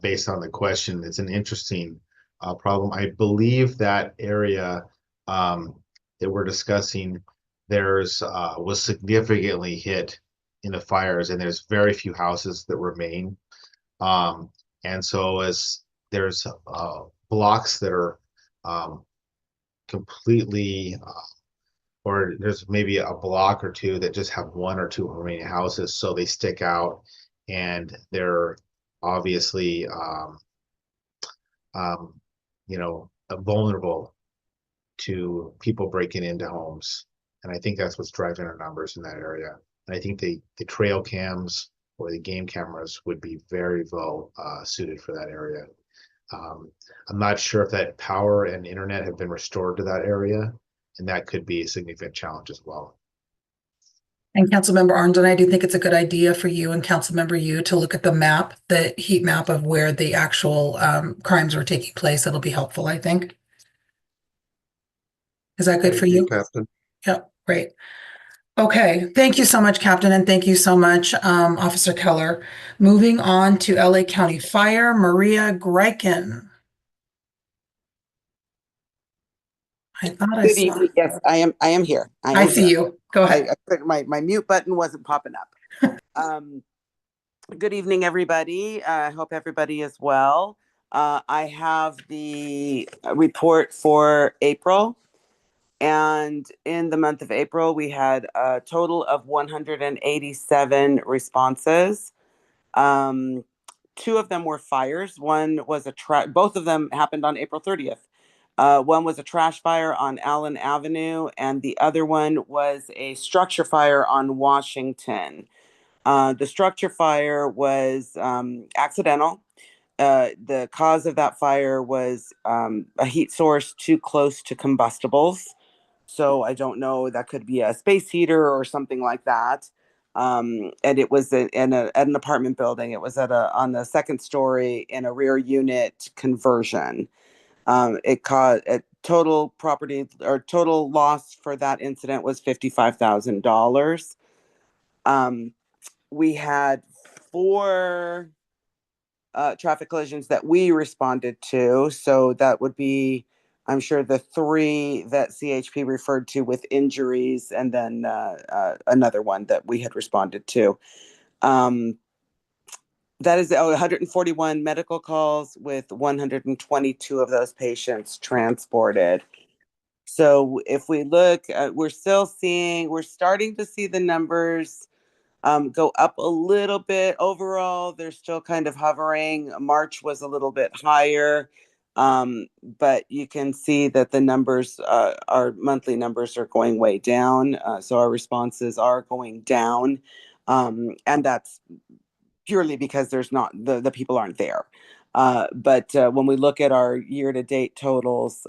based on the question. It's an interesting problem. I believe that area that we're discussing was significantly hit in the fires, and there's very few houses that remain. And so as there's blocks that are completely or there's maybe a block or two that just have one or two remaining houses, so they stick out and they're obviously vulnerable to people breaking into homes. And I think that's what's driving our numbers in that area. And I think the trail cams or the game cameras would be very well suited for that area. I'm not sure if that power and internet have been restored to that area. and that could be a significant challenge as well. And Councilmember Arnzen, I do think it's a good idea for you and Councilmember Yu to look at the map, the heat map of where the actual crimes were taking place. It'll be helpful, I think. Is that good for you? Captain. Yep, great. Okay, thank you so much, Captain, and thank you so much, Officer Keller. Moving on to LA County Fire, Maria Grycan. I thought I Good saw. evening. Yes, I am here. I see you. Go ahead. My mute button wasn't popping up. Good evening, everybody. I hope everybody is well. I have the report for April. And in the month of April, we had a total of 187 responses. 2 of them were fires. One was both of them happened on April 30th. One was a trash fire on Allen Avenue, and the other one was a structure fire on Washington. The structure fire was accidental. The cause of that fire was a heat source too close to combustibles. So I don't know, that could be a space heater or something like that. And it was at an apartment building. It was on the second story in a rear unit conversion. It caused a total property or total loss for that incident was $55,000. We had 4 traffic collisions that we responded to. So that would be, I'm sure, the 3 that CHP referred to with injuries, and then another one that we had responded to. That is 141 medical calls with 122 of those patients transported. So if we look, we're starting to see the numbers go up a little bit. Overall, they're still kind of hovering. March was a little bit higher, but you can see that the numbers, our monthly numbers are going way down. So our responses are going down. And that's purely because there's not, the people aren't there. But when we look at our year-to-date totals,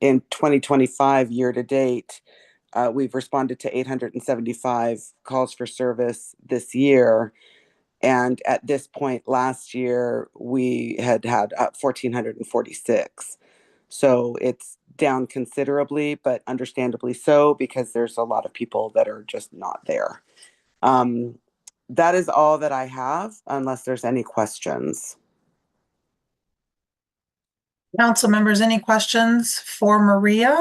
in 2025 year-to-date, we've responded to 875 calls for service this year. And at this point last year, we had 1,446. So it's down considerably, but understandably so, because there's a lot of people that are just not there. That is all that I have, unless there's any questions. Council members, any questions for Maria?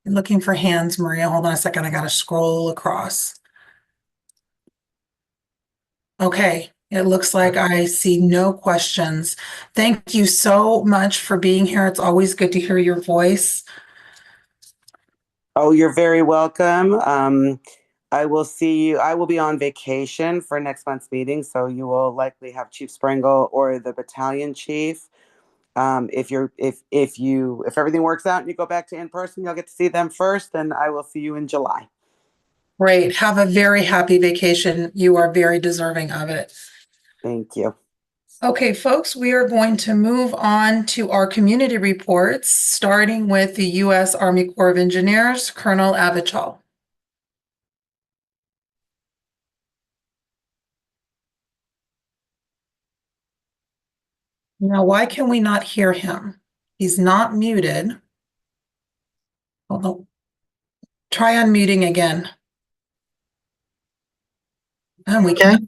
I'm looking for hands, Maria. Hold on a second. I got to scroll across. Okay, it looks like I see no questions. Thank you so much for being here. It's always good to hear your voice. Oh, you're very welcome. I will see you. I will be on vacation for next month's meeting, so you will likely have Chief Springle or the battalion chief. If everything works out and you go back to in person, you'll get to see them first, and I will see you in July. Great. Have a very happy vacation. You are very deserving of it. Thank you. Okay, folks, we are going to move on to our community reports, starting with the U.S. Army Corps of Engineers, Colonel Avichal. Now, why can we not hear him? He's not muted. Hold on. Try unmuting again. And we can.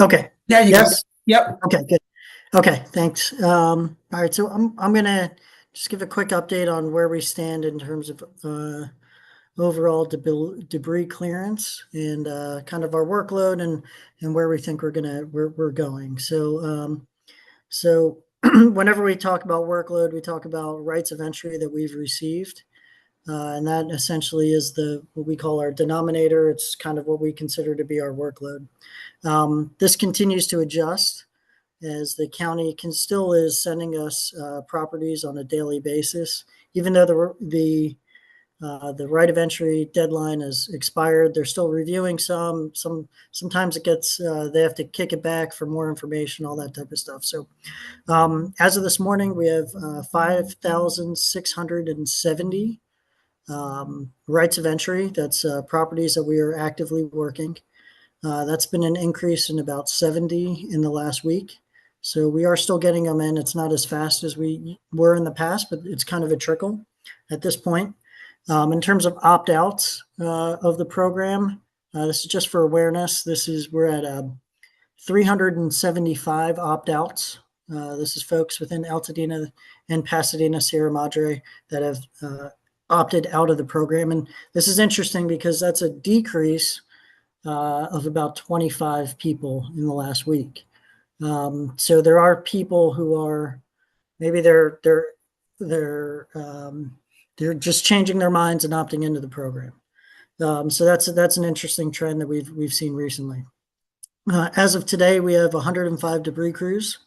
Okay. There you Yes. go. Yep. Okay, good. Okay, thanks. All right, so I'm gonna just give a quick update on where we stand in terms of overall debris clearance and kind of our workload and where we think we're going. So whenever we talk about workload, we talk about rights of entry that we've received. And that essentially is what we call our denominator. It's kind of what we consider to be our workload. This continues to adjust as the county still is sending us properties on a daily basis. Even though the right of entry deadline has expired, they're still reviewing some. Sometimes it gets they have to kick it back for more information, all that type of stuff. So as of this morning, we have 5,670 Rights of entry, that's properties that we are actively working. That's been an increase in about 70 in the last week. So we are still getting them in. It's not as fast as we were in the past, but it's kind of a trickle at this point. In terms of opt-outs of the program, this is just for awareness. We're at 375 opt-outs. This is folks within Altadena and Pasadena, Sierra Madre that have opted out of the program. And this is interesting because that's a decrease of about 25 people in the last week. So there are people who are maybe they're just changing their minds and opting into the program. So that's an interesting trend that we've seen recently. As of today, we have 105 debris crews.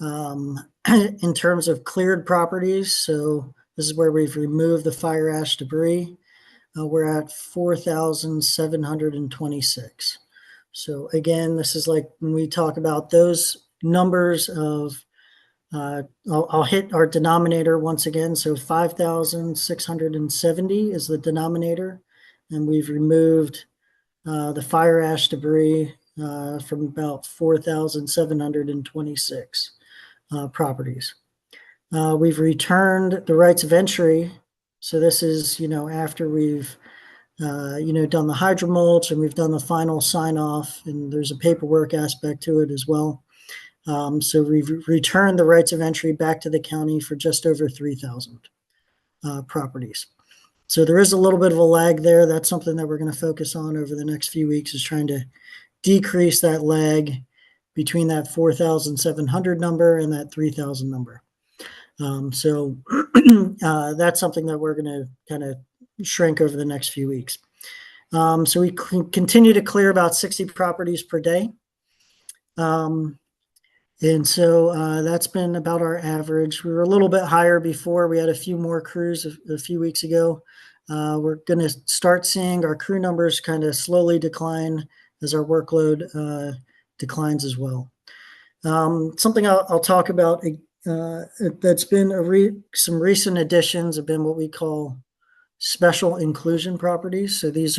In terms of cleared properties, so this is where we've removed the fire ash debris. We're at 4,726. So again, this is like when we talk about those numbers of, I'll hit our denominator once again. So 5,670 is the denominator. And we've removed the fire ash debris from about 4,726 properties. We've returned the rights of entry. So this is, after we've, done the hydromulch and we've done the final sign off, and there's a paperwork aspect to it as well. So we've returned the rights of entry back to the county for just over 3,000 properties. So there is a little bit of a lag there. That's something that we're going to focus on over the next few weeks, is trying to decrease that lag between that 4,700 number and that 3,000 number. So that's something that we're going to kind of shrink over the next few weeks. So we continue to clear about 60 properties per day. And so that's been about our average. We were a little bit higher before. We had a few more crews a few weeks ago. We're going to start seeing our crew numbers kind of slowly decline as our workload declines as well. Something I'll talk about that's been some recent additions have been what we call special inclusion properties. So these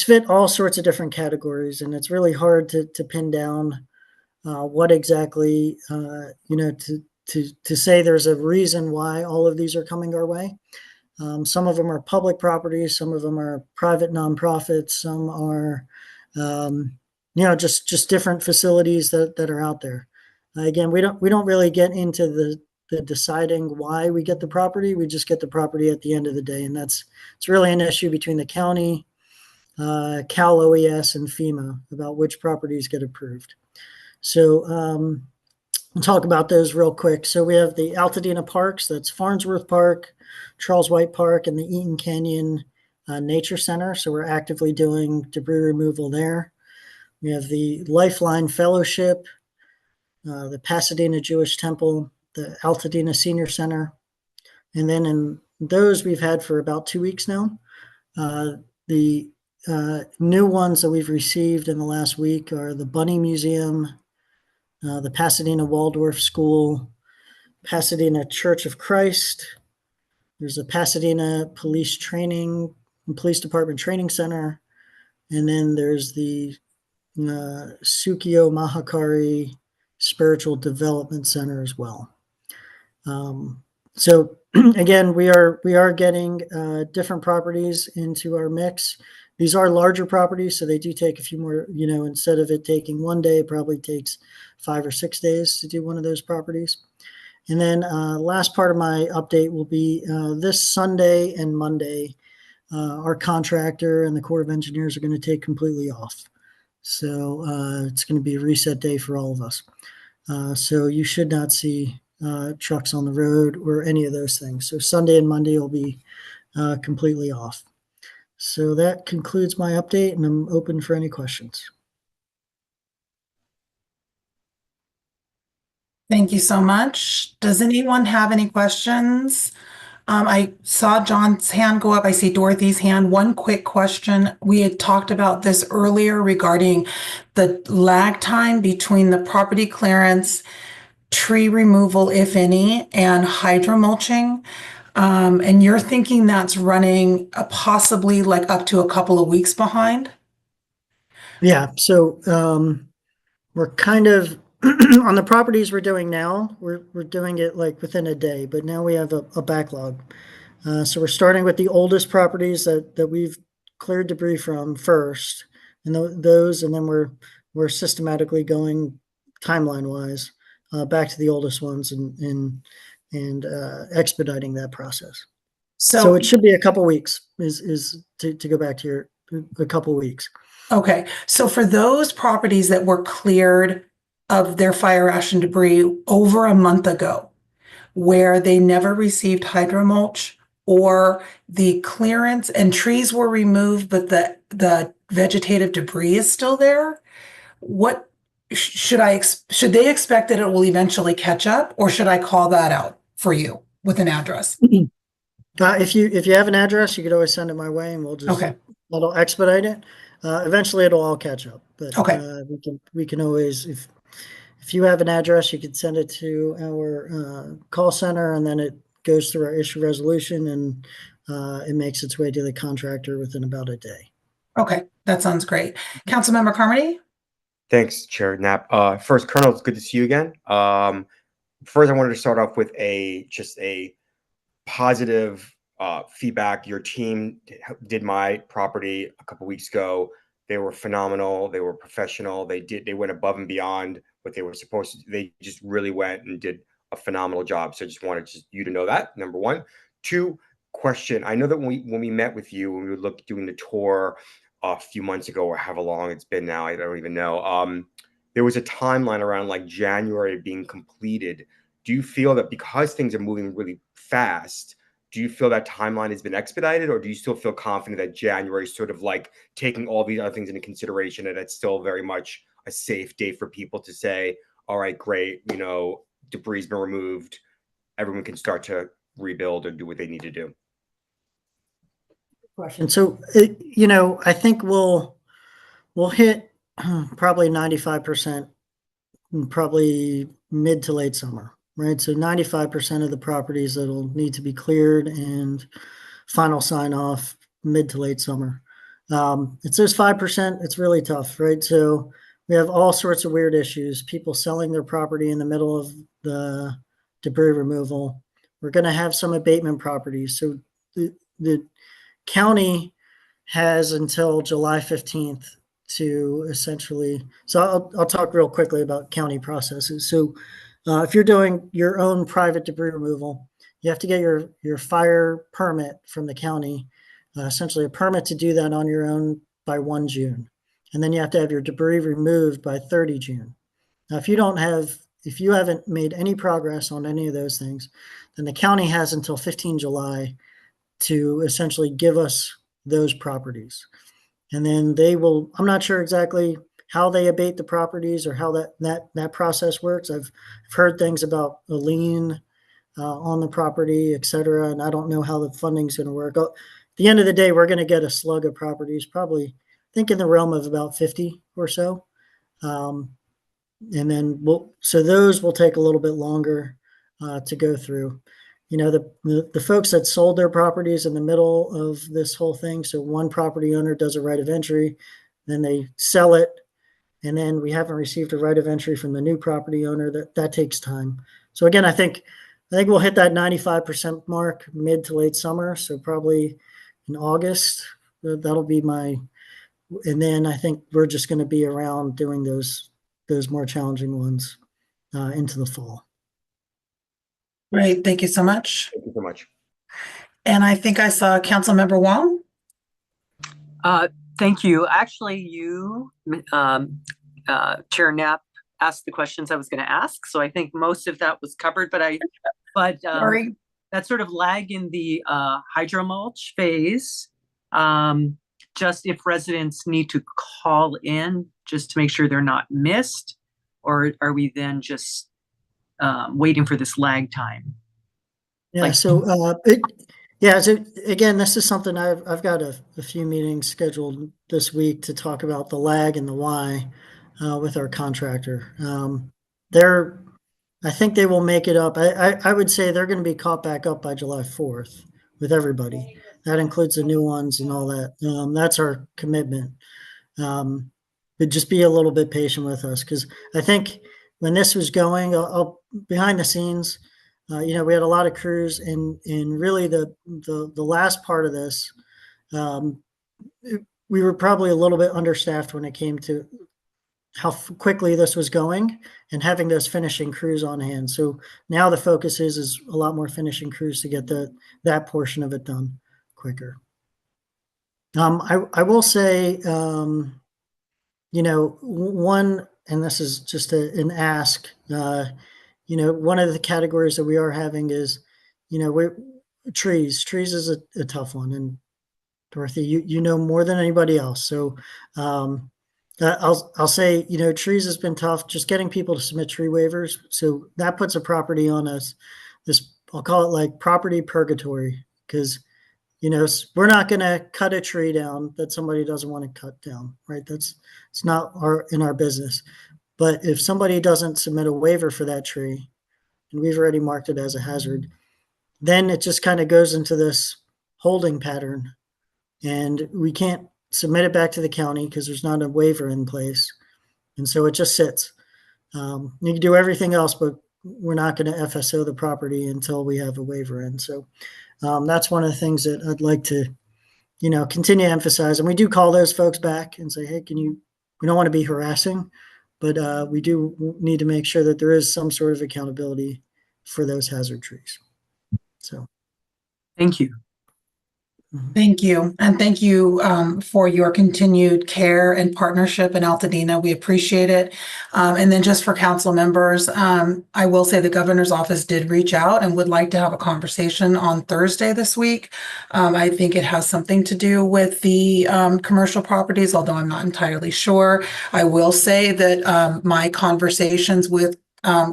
fit all sorts of different categories, and it's really hard to pin down what exactly, to say there's a reason why all of these are coming our way. Some of them are public properties, some of them are private nonprofits, some are, just different facilities that are out there. Again, we don't really get into the deciding why we get the property. We just get the property at the end of the day, and it's really an issue between the county, Cal OES, and FEMA about which properties get approved. So I'll talk about those real quick. So we have the Altadena parks. That's Farnsworth Park, Charles White Park, and the Eaton Canyon Nature Center. So we're actively doing debris removal there. We have the Lifeline Fellowship, the Pasadena Jewish Temple, the Altadena Senior Center. And then in those we've had for about 2 weeks now. The new ones that we've received in the last week are the Bunny Museum, the Pasadena Waldorf School, Pasadena Church of Christ. There's a Pasadena Police Department Training Center. And then there's the Sukio Mahakari Spiritual Development Center as well. So again, we are getting different properties into our mix. These are larger properties, so they do take a few more, instead of it taking 1 day, it probably takes 5 or 6 days to do one of those properties. And then last part of my update will be this Sunday and Monday, our contractor and the Corps of Engineers are going to take completely off. So it's going to be a reset day for all of us. So you should not see trucks on the road or any of those things. So Sunday and Monday will be completely off. So that concludes my update, and I'm open for any questions. Thank you so much. Does anyone have any questions? I saw John's hand go up. I see Dorothy's hand. One quick question. We had talked about this earlier regarding the lag time between the property clearance, tree removal, if any, and hydromulching. And you're thinking that's running possibly like up to a couple of weeks behind? Yeah, so we're kind of on the properties we're doing now, we're doing it like within a day, but now we have a backlog. So we're starting with the oldest properties that we've cleared debris from first, and those, and then we're systematically going timeline wise back to the oldest ones and expediting that process. So it should be a couple weeks is to go back to your a couple weeks. Okay, so for those properties that were cleared of their fire ash and debris over a month ago, where they never received hydromulch or the clearance and trees were removed, but the vegetative debris is still there, what should they expect that it will eventually catch up, or should I call that out for you with an address? If you have an address, you could always send it my way, and we'll just that'll expedite it. Eventually, it'll all catch up. But we can always if you have an address, you can send it to our call center, and then it goes through our issue resolution, and it makes its way to the contractor within about a day. Okay, that sounds great. Councilmember Carmody? Thanks, Chair Knapp. First, Colonel, it's good to see you again. First, I wanted to start off with just a positive feedback. Your team did my property a couple weeks ago. They were phenomenal. They were professional. They went above and beyond what they were supposed to. They just really went and did a phenomenal job. So I just wanted you to know that, number one. Two, question. I know that when we met with you, when we were doing the tour a few months ago, or however long it's been now, I don't even know. There was a timeline around like January being completed. Do you feel that because things are moving really fast, do you feel that timeline has been expedited, or do you still feel confident that January is sort of like taking all these other things into consideration, and it's still very much a safe date for people to say, all right, great, debris's been removed, everyone can start to rebuild or do what they need to do? Question. So, I think we'll hit probably 95%, probably mid to late summer, right? So 95% of the properties that'll need to be cleared and final sign off mid to late summer. It's those 5%, it's really tough, right? So we have all sorts of weird issues, people selling their property in the middle of the debris removal. We're going to have some abatement properties. So the county has until July 15th to essentially, so I'll talk real quickly about county processes. So if you're doing your own private debris removal, you have to get your fire permit from the county, essentially a permit to do that on your own by 1 June. And then you have to have your debris removed by 30 June. Now, if you haven't made any progress on any of those things, then the county has until 15 July to essentially give us those properties. And then they will, I'm not sure exactly how they abate the properties or how that process works. I've heard things about a lien on the property, et cetera, and I don't know how the funding's going to work. At the end of the day, we're going to get a slug of properties, probably, I think in the realm of about 50 or so. And then so those will take a little bit longer to go through. The folks that sold their properties in the middle of this whole thing. So one property owner does a right of entry, then they sell it, and then we haven't received a right of entry from the new property owner. That takes time. So again, I think we'll hit that 95% mark mid to late summer. So probably in August, that'll be and then I think we're just going to be around doing those more challenging ones into the fall. Great, thank you so much. Thank you so much. And I think I saw Councilmember Wong. Thank you. Actually, you, Chair Knapp, asked the questions I was going to ask, so I think most of that was covered. But Sorry. That sort of lag in the hydromulch phase. Just if residents need to call in just to make sure they're not missed, or are we then just waiting for this lag time? Yeah. So again, this is something I've got a few meetings scheduled this week to talk about the lag and the why with our contractor. I think they will make it up. I would say they're going to be caught back up by July 4th with everybody. That includes the new ones and all that. That's our commitment. But just be a little bit patient with us, because I think when this was going, behind the scenes, we had a lot of crews, and really the last part of this, we were probably a little bit understaffed when it came to how quickly this was going and having those finishing crews on hand. So now the focus is a lot more finishing crews to get that portion of it done quicker. I will say, one, and this is just an ask, one of the categories that we are having is, trees. Trees is a tough one. And Dorothy, you know more than anybody else. So I'll say, trees has been tough, just getting people to submit tree waivers. So that puts a property on us, I'll call it like property purgatory, because, we're not going to cut a tree down that somebody doesn't want to cut down, right? It's not in our business. But if somebody doesn't submit a waiver for that tree, and we've already marked it as a hazard, then it just kind of goes into this holding pattern, and we can't submit it back to the county because there's not a waiver in place. And so it just sits. You can do everything else, but we're not going to FSO the property until we have a waiver in. So that's one of the things that I'd like to, continue to emphasize. And we do call those folks back and say, hey, we don't want to be harassing, but we do need to make sure that there is some sort of accountability for those hazard trees. So. Thank you. Thank you. And thank you for your continued care and partnership in Altadena. We appreciate it. And then just for council members, I will say the governor's office did reach out and would like to have a conversation on Thursday this week. I think it has something to do with the commercial properties, although I'm not entirely sure. I will say that my conversations with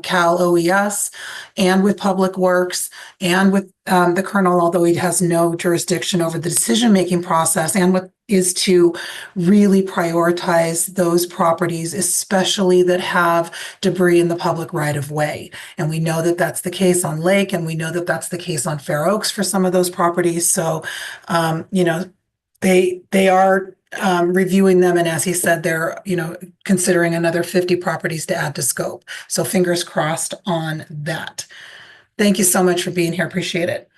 Cal OES and with Public Works and with the Colonel, although he has no jurisdiction over the decision-making process, and what is to really prioritize those properties, especially that have debris in the public right-of-way. And we know that that's the case on Lake, and we know that that's the case on Fair Oaks for some of those properties. So, they are reviewing them, and as he said, they're considering another 50 properties to add to scope. So fingers crossed on that. Thank you so much for being here. Appreciate it.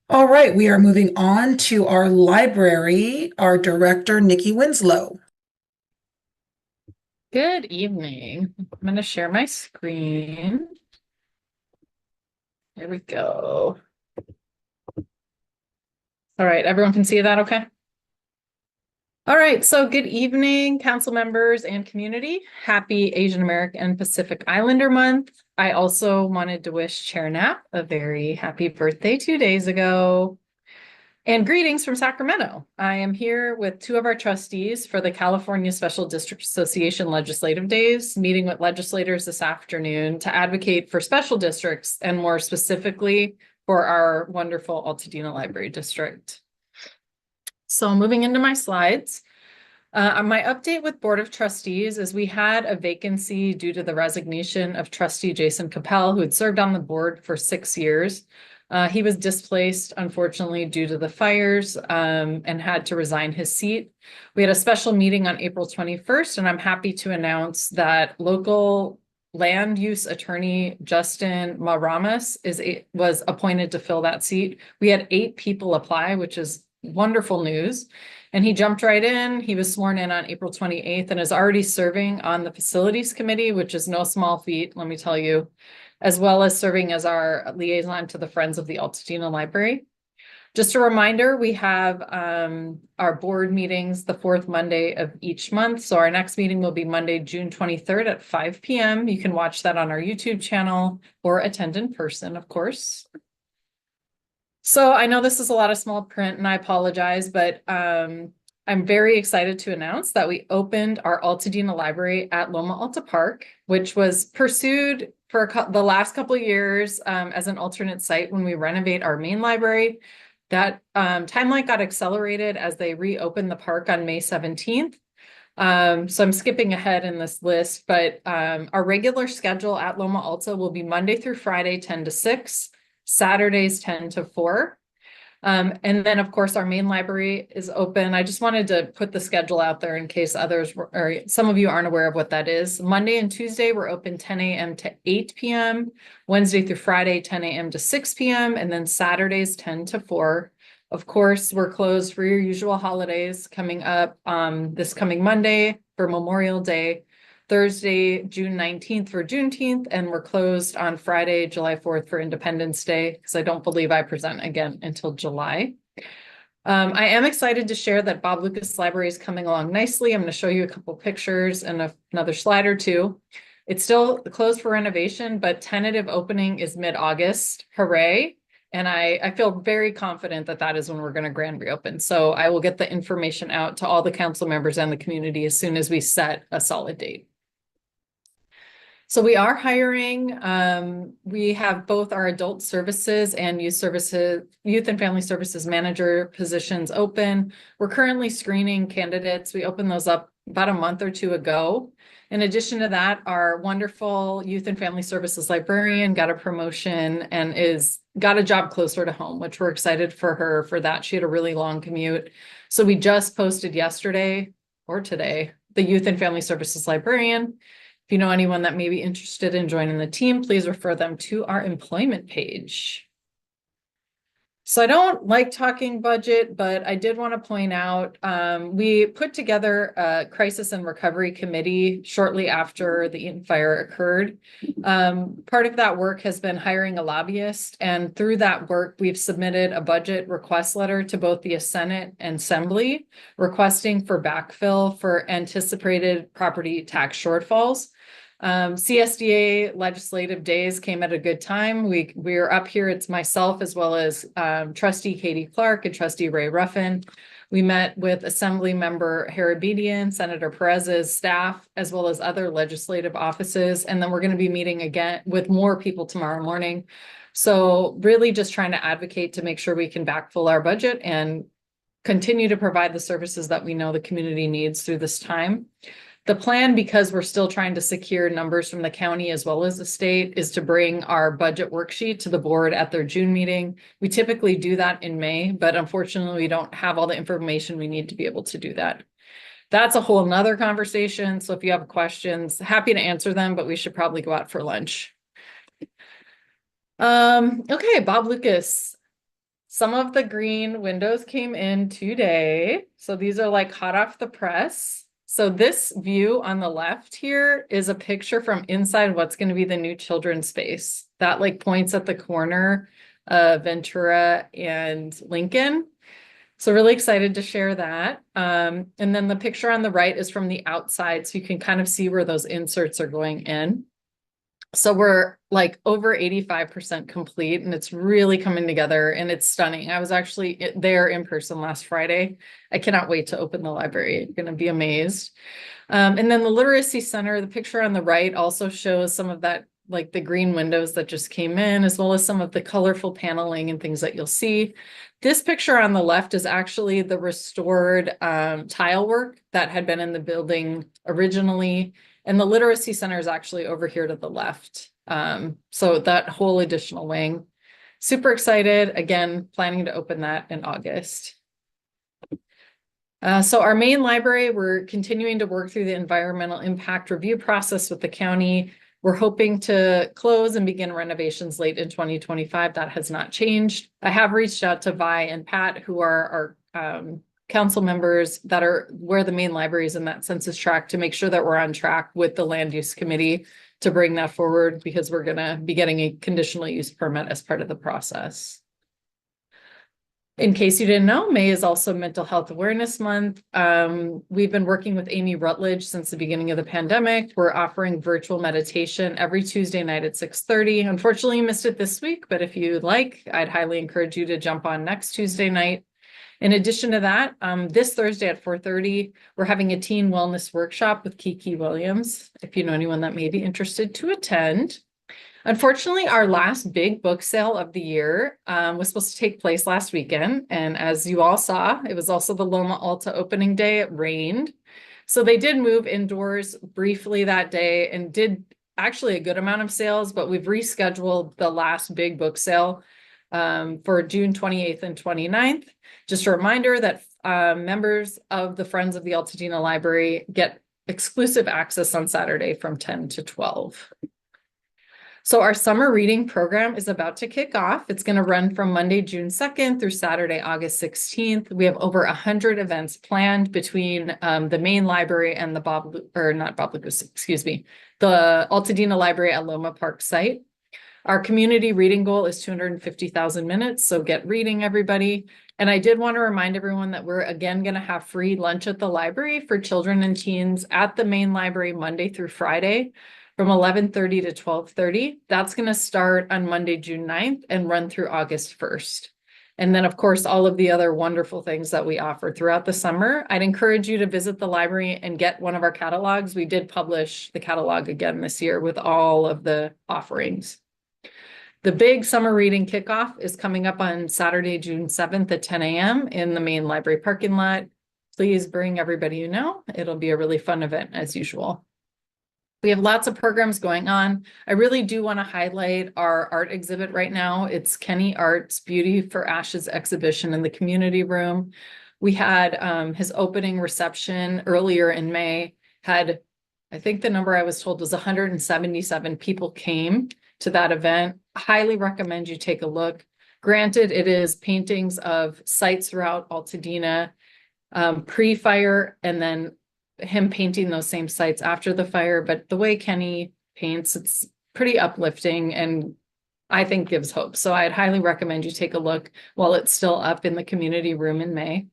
All right, we are moving on to our library, our director, Nikki Winslow. Good evening. I'm going to share my screen. There we go. All right, everyone can see that okay? All right, so good evening, council members and community. Happy Asian American and Pacific Islander Month. I also wanted to wish Chair Knapp a very happy birthday 2 days ago. And greetings from Sacramento. I am here with two of our trustees for the California Special District Association Legislative Days, meeting with legislators this afternoon to advocate for special districts and more specifically for our wonderful Altadena Library District. So moving into my slides, my update with Board of Trustees is we had a vacancy due to the resignation of Trustee Jason Capel, who had served on the board for 6 years. He was displaced, unfortunately, due to the fires and had to resign his seat. We had a special meeting on April 21st, and I'm happy to announce that local land use attorney Justin Maramas was appointed to fill that seat. We had 8 people apply, which is wonderful news. And he jumped right in. He was sworn in on April 28th and is already serving on the facilities committee, which is no small feat, let me tell you, as well as serving as our liaison to the Friends of the Altadena Library. Just a reminder, we have our board meetings the 4th Monday of each month. So our next meeting will be Monday, June 23rd at 5 p.m. You can watch that on our YouTube channel or attend in person, of course. So I know this is a lot of small print and I apologize, but I'm very excited to announce that we opened our Altadena Library at Loma Alta Park, which was pursued for the last couple of years as an alternate site when we renovate our main library. That timeline got accelerated as they reopened the park on May 17th. So I'm skipping ahead in this list, but our regular schedule at Loma Alta will be Monday through Friday, 10 to 6, Saturdays, 10 to 4. And then, of course, our main library is open. I just wanted to put the schedule out there in case others or some of you aren't aware of what that is. Monday and Tuesday, we're open 10 a.m. to 8 p.m. Wednesday through Friday, 10 a.m. to 6 p.m. And then Saturdays, 10 to 4. Of course, we're closed for your usual holidays coming up this coming Monday for Memorial Day, Thursday, June 19th for Juneteenth, and we're closed on Friday, July 4th for Independence Day, because I don't believe I present again until July. I am excited to share that Bob Lucas Library is coming along nicely. I'm going to show you a couple pictures and another slide or two. It's still closed for renovation, but tentative opening is mid-August. Hooray. And I feel very confident that that is when we're going to grand reopen. So I will get the information out to all the council members and the community as soon as we set a solid date. So we are hiring. We have both our adult services and youth and family services manager positions open. We're currently screening candidates. We opened those up about a month or two ago. In addition to that, our wonderful youth and family services librarian got a promotion and got a job closer to home, which we're excited for her for that. She had a really long commute. So we just posted yesterday or today, the youth and family services librarian. If you know anyone that may be interested in joining the team, please refer them to our employment page. So I don't like talking budget, but I did want to point out, we put together a crisis and recovery committee shortly after the Eaton fire occurred. Part of that work has been hiring a lobbyist, and through that work, we've submitted a budget request letter to both the Senate and Assembly requesting for backfill for anticipated property tax shortfalls. CSDA legislative days came at a good time. We're up here. It's myself as well as trustee Katie Clark and trustee Ray Ruffin. We met with Assembly member Harabedian, Senator Perez's staff, as well as other legislative offices. And then we're going to be meeting again with more people tomorrow morning. So really just trying to advocate to make sure we can backfill our budget and continue to provide the services that we know the community needs through this time. The plan, because we're still trying to secure numbers from the county as well as the state, is to bring our budget worksheet to the board at their June meeting. We typically do that in May, but unfortunately we don't have all the information we need to be able to do that. That's a whole nother conversation. So if you have questions, happy to answer them, but we should probably go out for lunch. Okay, Bob Lucas. Some of the green windows came in today. So these are like hot off the press. So this view on the left here is a picture from inside what's going to be the new children's space that like points at the corner of Ventura and Lincoln. So really excited to share that. And then the picture on the right is from the outside, so you can kind of see where those inserts are going in. So we're like over 85% complete and it's really coming together and it's stunning. I was actually there in person last Friday. I cannot wait to open the library. You're going to be amazed. And then the Literacy Center, the picture on the right also shows some of that, like the green windows that just came in, as well as some of the colorful paneling and things that you'll see. This picture on the left is actually the restored tile work that had been in the building originally. And the Literacy Center is actually over here to the left. So that whole additional wing, super excited. Again, planning to open that in August. So our main library, we're continuing to work through the environmental impact review process with the county. We're hoping to close and begin renovations late in 2025. That has not changed. I have reached out to Vi and Pat, who are our council members that are where the main library is in that census tract, to make sure that we're on track with the land use committee to bring that forward, because we're going to be getting a conditional use permit as part of the process. In case you didn't know, May is also Mental Health Awareness Month. We've been working with Amy Rutledge since the beginning of the pandemic. We're offering virtual meditation every Tuesday night at 6:30. Unfortunately, you missed it this week, but if you'd like, I'd highly encourage you to jump on next Tuesday night. In addition to that, this Thursday at 4:30, we're having a teen wellness workshop with Kiki Williams, if you know anyone that may be interested to attend. Unfortunately, our last big book sale of the year was supposed to take place last weekend. And as you all saw, it was also the Loma Alta opening day. It rained. So they did move indoors briefly that day and did actually a good amount of sales, but we've rescheduled the last big book sale for June 28th and 29th. Just a reminder that members of the Friends of the Altadena Library get exclusive access on Saturday from 10 to 12. So our summer reading program is about to kick off. It's going to run from Monday, June 2nd through Saturday, August 16th. We have over 100 events planned between the main library and the the Altadena Library at Loma Park site. Our community reading goal is 250,000 minutes, so get reading, everybody. And I did want to remind everyone that we're again going to have free lunch at the library for children and teens at the main library Monday through Friday from 11:30 to 12:30. That's going to start on Monday, June 9th and run through August 1st. And then, of course, all of the other wonderful things that we offer throughout the summer. I'd encourage you to visit the library and get one of our catalogs. We did publish the catalog again this year with all of the offerings. The big summer reading kickoff is coming up on Saturday, June 7th at 10 a.m. in the main library parking lot. Please bring everybody you know. It'll be a really fun event as usual. We have lots of programs going on. I really do want to highlight our art exhibit right now. It's Kenny Art's Beauty for Ashes exhibition in the community room. We had his opening reception earlier in May. I think the number I was told was 177 people came to that event. Highly recommend you take a look. Granted, it is paintings of sites throughout Altadena, pre-fire, and then him painting those same sites after the fire. But the way Kenny paints, it's pretty uplifting and I think gives hope. So I'd highly recommend you take a look while it's still up in the community room in May.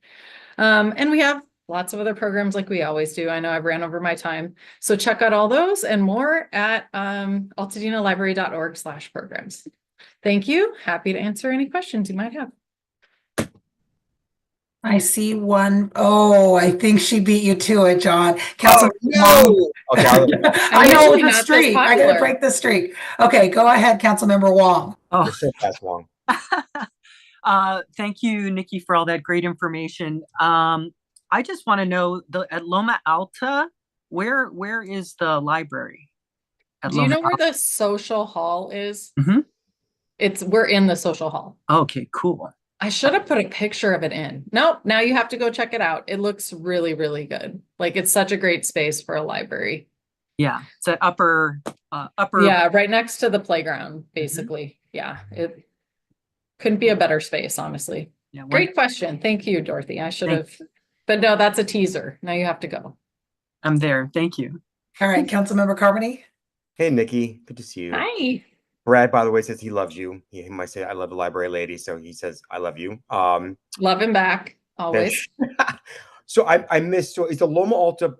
And we have lots of other programs like we always do. I know I've ran over my time. So check out all those and more at altadenalibrary.org/programs. Thank you. Happy to answer any questions you might have. I see one. Oh, I think she beat you to it, John. Councilman Wong. Okay, I know it's a not this streak. I gotta popular. break the streak. Okay, go ahead, Councilmember Wong. Oh, you're so fast, Wong. thank you, Nikki, for all that great information. I just want to know at Loma Alta, where is the library? Do you know where the social hall is? Mhm. We're in the social hall. Okay, cool. I should have put a picture of it in. Nope, now you have to go check it out. It looks really, really good. Like it's such a great space for a library. Yeah, it's an upper. Yeah, right next to the playground, basically. Yeah, it couldn't be a better space, honestly. Yeah, Great question. Thank you, Dorothy. I should have, but no, that's a teaser. Now you have to go. I'm there. Thank you. All right, Councilmember Carbony. Hey, Nikki. Good to see you. Hi. Brad, by the way, says he loves you. He might say, I love the library lady. So he says, I love you. Love him back, always. So I missed, so is the Loma Alta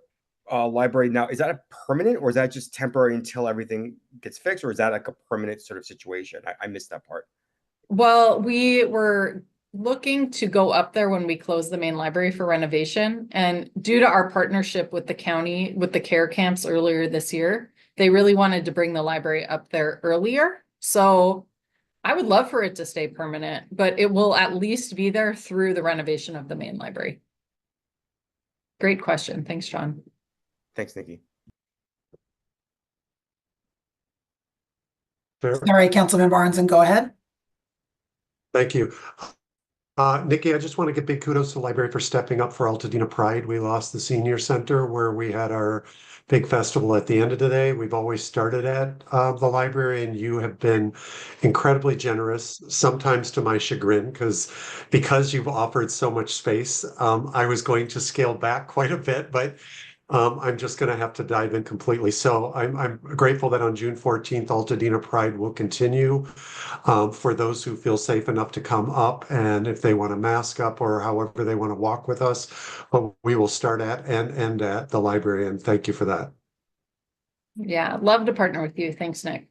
library now, is that a permanent or is that just temporary until everything gets fixed? Or is that like a permanent sort of situation? I missed that part. Well, we were looking to go up there when we close the main library for renovation. And due to our partnership with the county, with the care camps earlier this year, they really wanted to bring the library up there earlier. So I would love for it to stay permanent, but it will at least be there through the renovation of the main library. Great question. Thanks, John. Thanks, Nikki. Sorry, Councilmember Arnzen, go ahead. Thank you. Nikki, I just want to give big kudos to the library for stepping up for Altadena Pride. We lost the senior center where we had our big festival at the end of the day. We've always started at the library, and you have been incredibly generous, sometimes to my chagrin, because you've offered so much space. I was going to scale back quite a bit, but I'm just going to have to dive in completely. So I'm grateful that on June 14th, Altadena Pride will continue for those who feel safe enough to come up, and if they want to mask up or however they want to walk with us, but we will start at and end at the library, and thank you for that. Yeah, love to partner with you. Thanks, Nick.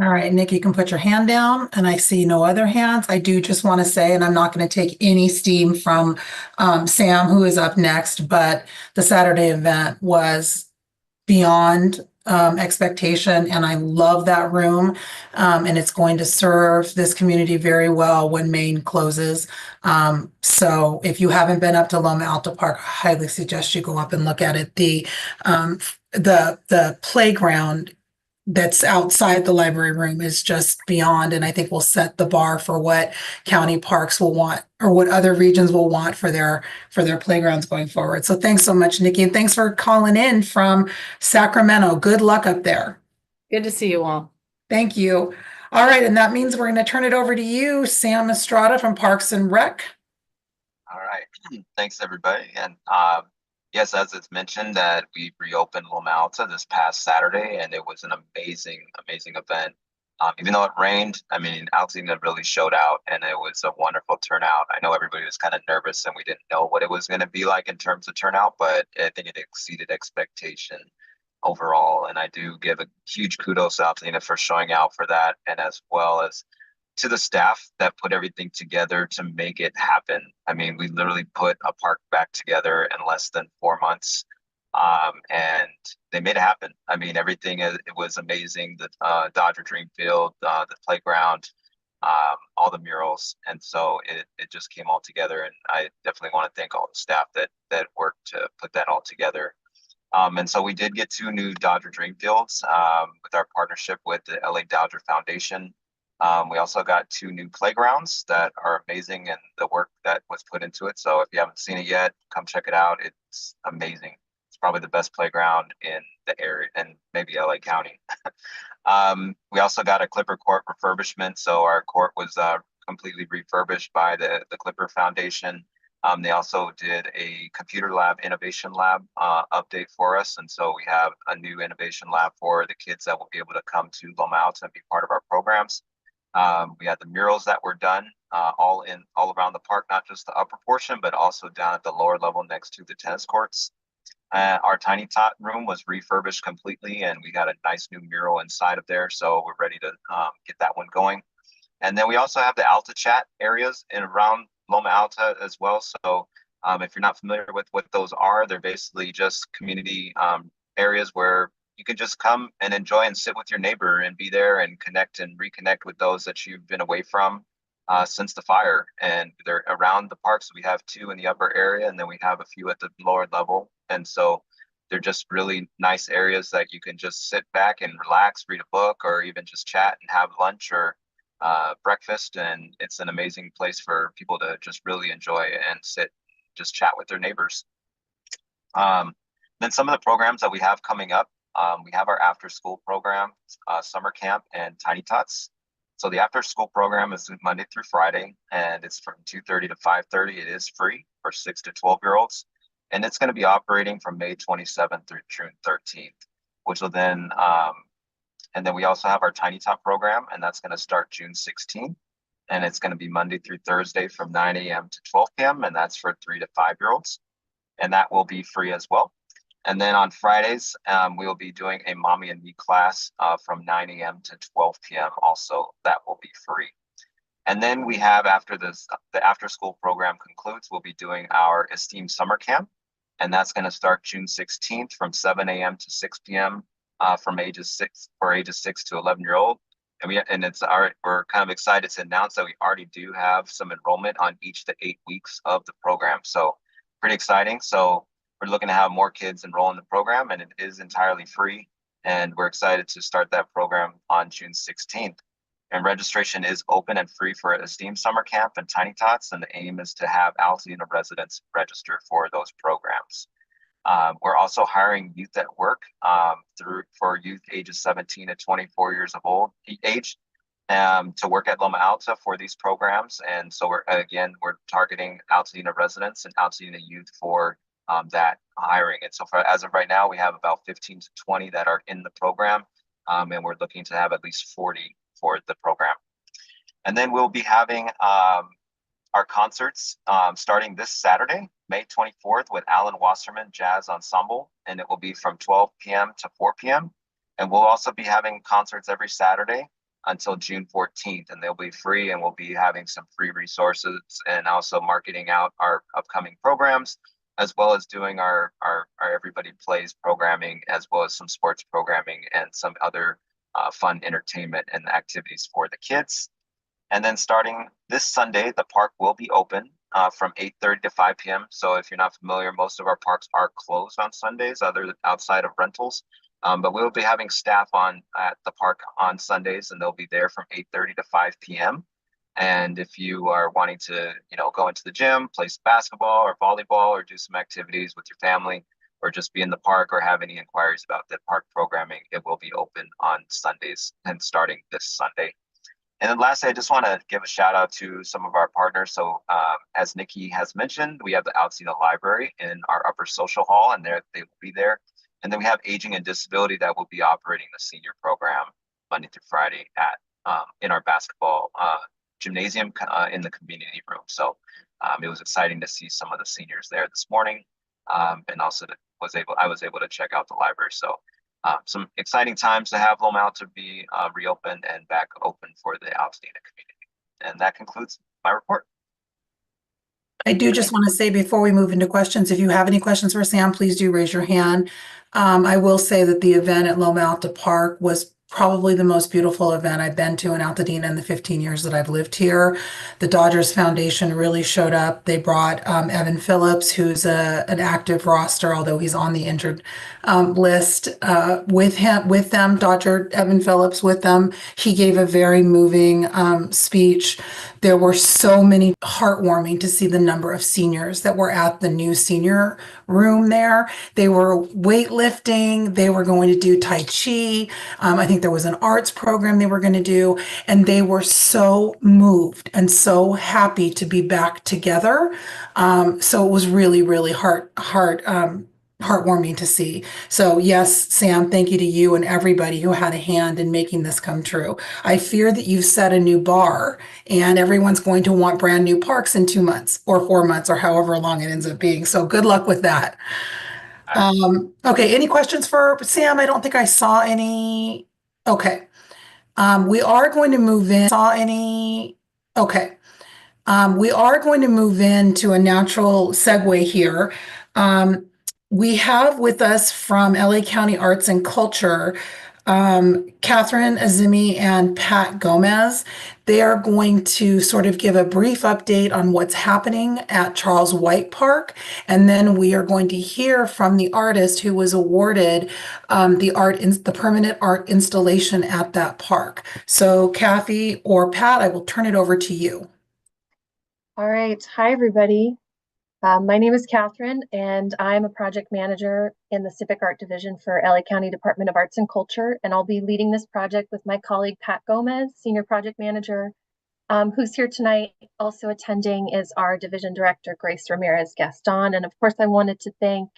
All right, Nick, you can put your hand down, and I see no other hands. I do just want to say, and I'm not going to take any steam from Sam, who is up next, but the Saturday event was beyond expectation, and I love that room. And it's going to serve this community very well when Maine closes. So if you haven't been up to Loma Alta Park, I highly suggest you go up and look at it. The playground that's outside the library room is just beyond, and I think will set the bar for what county parks will want or what other regions will want for their playgrounds going forward. So thanks so much, Nikki, and thanks for calling in from Sacramento. Good luck up there. Good to see you all. Thank you. All right, and that means we're going to turn it over to you, Sam Estrada from Parks and Rec. All right, thanks everybody. And yes, as it's mentioned that we reopened Loma Alta this past Saturday, and it was an amazing event. Even though it rained, I mean, Altadena really showed out, and it was a wonderful turnout. I know everybody was kind of nervous, and we didn't know what it was going to be like in terms of turnout, but I think it exceeded expectation overall. And I do give a huge kudos to Altadena for showing out for that, and as well as to the staff that put everything together to make it happen. I mean, we literally put a park back together in less than 4 months, and they made it happen. I mean, everything, it was amazing. The Dodger Dream Field, the playground, all the murals. And so it just came all together. And I definitely want to thank all the staff that worked to put that all together. And so we did get 2 new Dodger Dream Fields with our partnership with the LA Dodger Foundation. We also got 2 new playgrounds that are amazing, and the work that was put into it. So if you haven't seen it yet, come check it out. It's amazing. It's probably the best playground in the area and maybe LA County. We also got a Clipper Court refurbishment. So our court was completely refurbished by the Clipper Foundation. They also did a computer lab, innovation lab update for us. And so we have a new innovation lab for the kids that will be able to come to Loma Alta and be part of our programs. We had the murals that were done all around the park, not just the upper portion, but also down at the lower level next to the tennis courts. Our Tiny Tot room was refurbished completely, and we got a nice new mural inside of there. So we're ready to get that one going. And then we also have the Alta Chat areas in around Loma Alta as well. So if you're not familiar with what those are, they're basically just community areas where you can just come and enjoy and sit with your neighbor and be there and connect and reconnect with those that you've been away from since the fire. And they're around the park. So we have 2 in the upper area, and then we have a few at the lower level. And so they're just really nice areas that you can just sit back and relax, read a book, or even just chat and have lunch or breakfast. And it's an amazing place for people to just really enjoy and sit, just chat with their neighbors. Then some of the programs that we have coming up, we have our after school program, summer camp, and Tiny Tots. So the after school program is Monday through Friday, and it's from 2:30 to 5:30. It is free for 6 to 12-year-olds. And it's going to be operating from May 27th through June 13th, which will then, and then we also have our Tiny Tot program, and that's going to start June 16th. And it's going to be Monday through Thursday from 9 a.m. to 12 p.m. And that's for 3 to 5-year-olds. And that will be free as well. And then on Fridays, we will be doing a Mommy and Me class from 9 a.m. to 12 p.m. Also, that will be free. And then we have, after the after school program concludes, we'll be doing our Esteemed Summer Camp. And that's going to start June 16th from 7 a.m. to 6 p.m. For ages 6 to 11-year-old. And we're kind of excited to announce that we already do have some enrollment on each of the 8 weeks of the program. So pretty exciting. So we're looking to have more kids enroll in the program, and it is entirely free. And we're excited to start that program on June 16th. And registration is open and free for Esteemed Summer Camp and Tiny Tots. And the aim is to have Altadena residents register for those programs. We're also hiring youth at work for youth ages 17 to 24 years of age to work at Loma Alta for these programs. And so we're targeting Altadena residents and Altadena youth for that hiring. And so as of right now, we have about 15 to 20 that are in the program, and we're looking to have at least 40 for the program. And then we'll be having our concerts starting this Saturday, May 24th, with Alan Wasserman Jazz Ensemble, and it will be from 12 p.m. to 4 p.m. And we'll also be having concerts every Saturday until June 14th, and they'll be free, and we'll be having some free resources and also marketing out our upcoming programs as well as doing our Everybody Plays programming, as well as some sports programming and some other fun entertainment and activities for the kids. And then starting this Sunday, the park will be open from 8:30 to 5 p.m. So if you're not familiar, most of our parks are closed on Sundays, outside of rentals. But we'll be having staff on at the park on Sundays, and they'll be there from 8:30 to 5 p.m. And if you are wanting to, go into the gym, play some basketball or volleyball, or do some activities with your family, or just be in the park, or have any inquiries about the park programming, it will be open on Sundays and starting this Sunday. And then lastly, I just want to give a shout out to some of our partners. So as Nikki has mentioned, we have the Altadena Library in our upper social hall, and they will be there. And then we have Aging and Disability that will be operating the senior program Monday through Friday at in our basketball gymnasium in the community room. So it was exciting to see some of the seniors there this morning, and also I was able to check out the library. So some exciting times to have Loma Alta be reopened and back open for the Altadena community. And that concludes my report. I do just want to say before we move into questions, if you have any questions for Sam, please do raise your hand. I will say that the event at Loma Alta Park was probably the most beautiful event I've been to in Altadena in the 15 years that I've lived here. The Dodgers Foundation really showed up. They brought Evan Phillips, who's an active roster, although he's on the injured list, with them, Dodger Evan Phillips with them. He gave a very moving speech. There were so many heartwarming to see the number of seniors that were at the new senior room there. They were weightlifting. They were going to do Tai Chi. I think there was an arts program they were going to do, and they were so moved and so happy to be back together. So it was really, really heartwarming to see. So yes, Sam, thank you to you and everybody who had a hand in making this come true. I fear that you've set a new bar and everyone's going to want brand new parks in 2 months or 4 months or however long it ends up being. So good luck with that. Okay, any questions for Sam? I don't think I saw any. Okay. We are going to move in. Okay. We are going to move into a natural segue here. We have with us from LA County Arts and Culture, Catherine Azimi and Pat Gomez. They are going to sort of give a brief update on what's happening at Charles White Park. And then we are going to hear from the artist who was awarded the permanent art installation at that park. So Kathy or Pat, I will turn it over to you. All right. Hi, everybody. My name is Catherine, and I'm a project manager in the Civic Art Division for LA County Department of Arts and Culture, and I'll be leading this project with my colleague, Pat Gomez, Senior Project Manager, who's here tonight. Also attending is our Division Director, Grace Ramirez-Gaston, and of course, I wanted to thank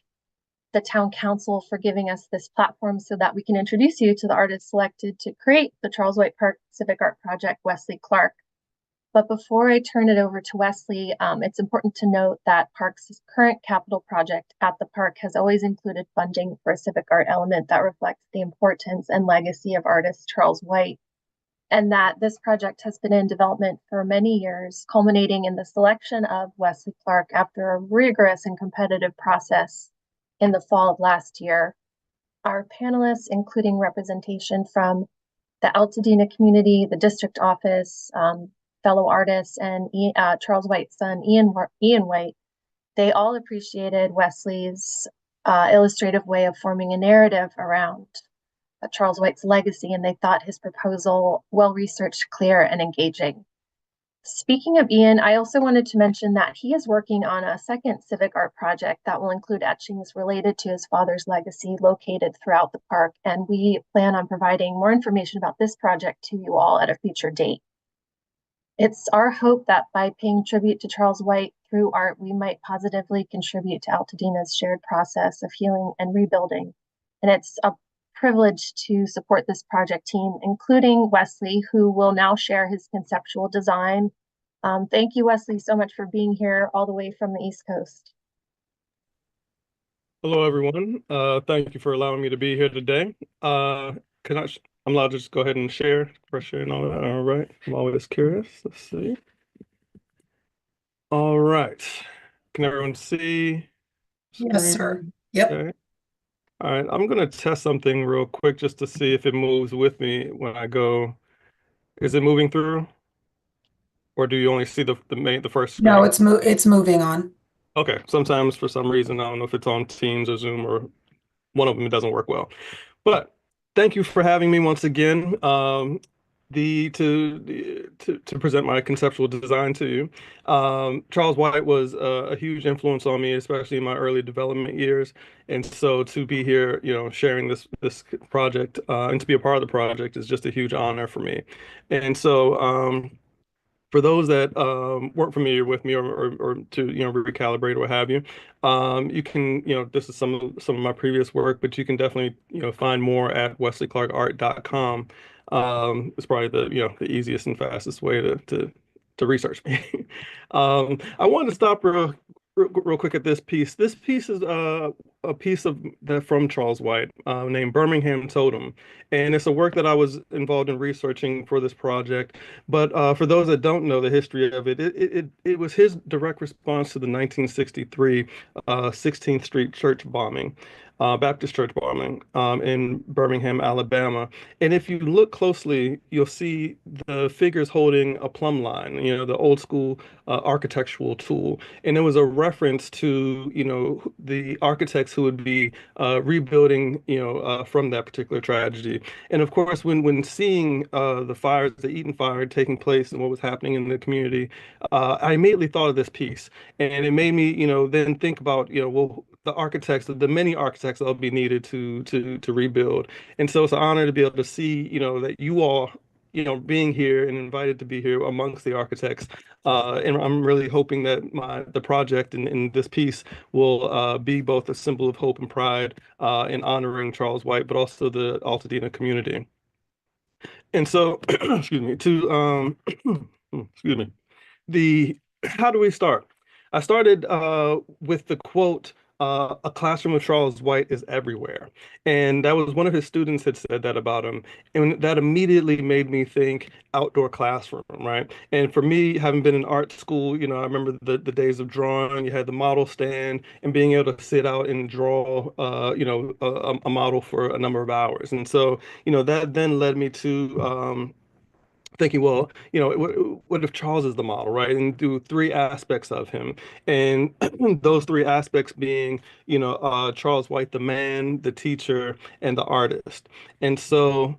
the Town Council for giving us this platform so that we can introduce you to the artist selected to create the Charles White Park Civic Art Project, Wesley Clark. But before I turn it over to Wesley, it's important to note that Parks' current capital project at the park has always included funding for a civic art element that reflects the importance and legacy of artist Charles White, and that this project has been in development for many years, culminating in the selection of Wesley Clark after a rigorous and competitive process in the fall of last year. Our panelists, including representation from the Altadena community, the district office, fellow artists, and Charles White's son, Ian White, they all appreciated Wesley's illustrative way of forming a narrative around Charles White's legacy, and they thought his proposal well-researched, clear, and engaging. Speaking of Ian, I also wanted to mention that he is working on a second civic art project that will include etchings related to his father's legacy located throughout the park, and we plan on providing more information about this project to you all at a future date. It's our hope that by paying tribute to Charles White through art, we might positively contribute to Altadena's shared process of healing and rebuilding. And it's a privilege to support this project team, including Wesley, who will now share his conceptual design. Thank you, Wesley, so much for being here all the way from the East Coast. Hello, everyone. Thank you for allowing me to be here today. I'm allowed to just go ahead and share, and all that. All right. I'm always curious. Let's see. All right. Can everyone see? Yes, sir. Yep. Okay. All right, I'm gonna test something real quick just to see if it moves with me when I go. Is it moving through? Or do you only see the first No, screen? it's moving on. Okay, sometimes for some reason, I don't know if it's on Teams or Zoom or one of them, it doesn't work well. But thank you for having me once again. To present my conceptual design to you. Charles White was a huge influence on me, especially in my early development years. And so to be here, sharing this project and to be a part of the project is just a huge honor for me. And so for those that weren't familiar with me or to recalibrate or what have you, you can this is some of my previous work, but you can definitely find more at wesleyclarkart.com. It's probably the easiest and fastest way to research me. I wanted to stop real quick at this piece. This piece is a piece of that from Charles White named Birmingham Totem, and it's a work that I was involved in researching for this project. But for those that don't know the history of it, it was his direct response to the 1963 16th Street church bombing. Baptist church bombing in Birmingham, Alabama. And if you look closely, you'll see the figures holding a plumb line, the old school architectural tool. And it was a reference to, the architects who would be rebuilding, from that particular tragedy. And of course, when seeing the fires, the Eaton fire taking place and what was happening in the community, I immediately thought of this piece. And it made me, then think about, well, the architects, the many architects that'll be needed to rebuild. And so it's an honor to be able to see, that you all, being here and invited to be here amongst the architects. And I'm really hoping that the project and this piece will be both a symbol of hope and pride in honoring Charles White, but also the Altadena community. And so, excuse me, excuse me, how do we start? I started with the quote, a classroom of Charles White is everywhere. And that was one of his students had said that about him. And that immediately made me think outdoor classroom, right? And for me, having been in art school, I remember the days of drawing, you had the model stand and being able to sit out and draw, a model for a number of hours. And so, that then led me to, thinking, well, what if Charles is the model, right? And do three aspects of him. And those three aspects being, Charles White, the man, the teacher, and the artist. And so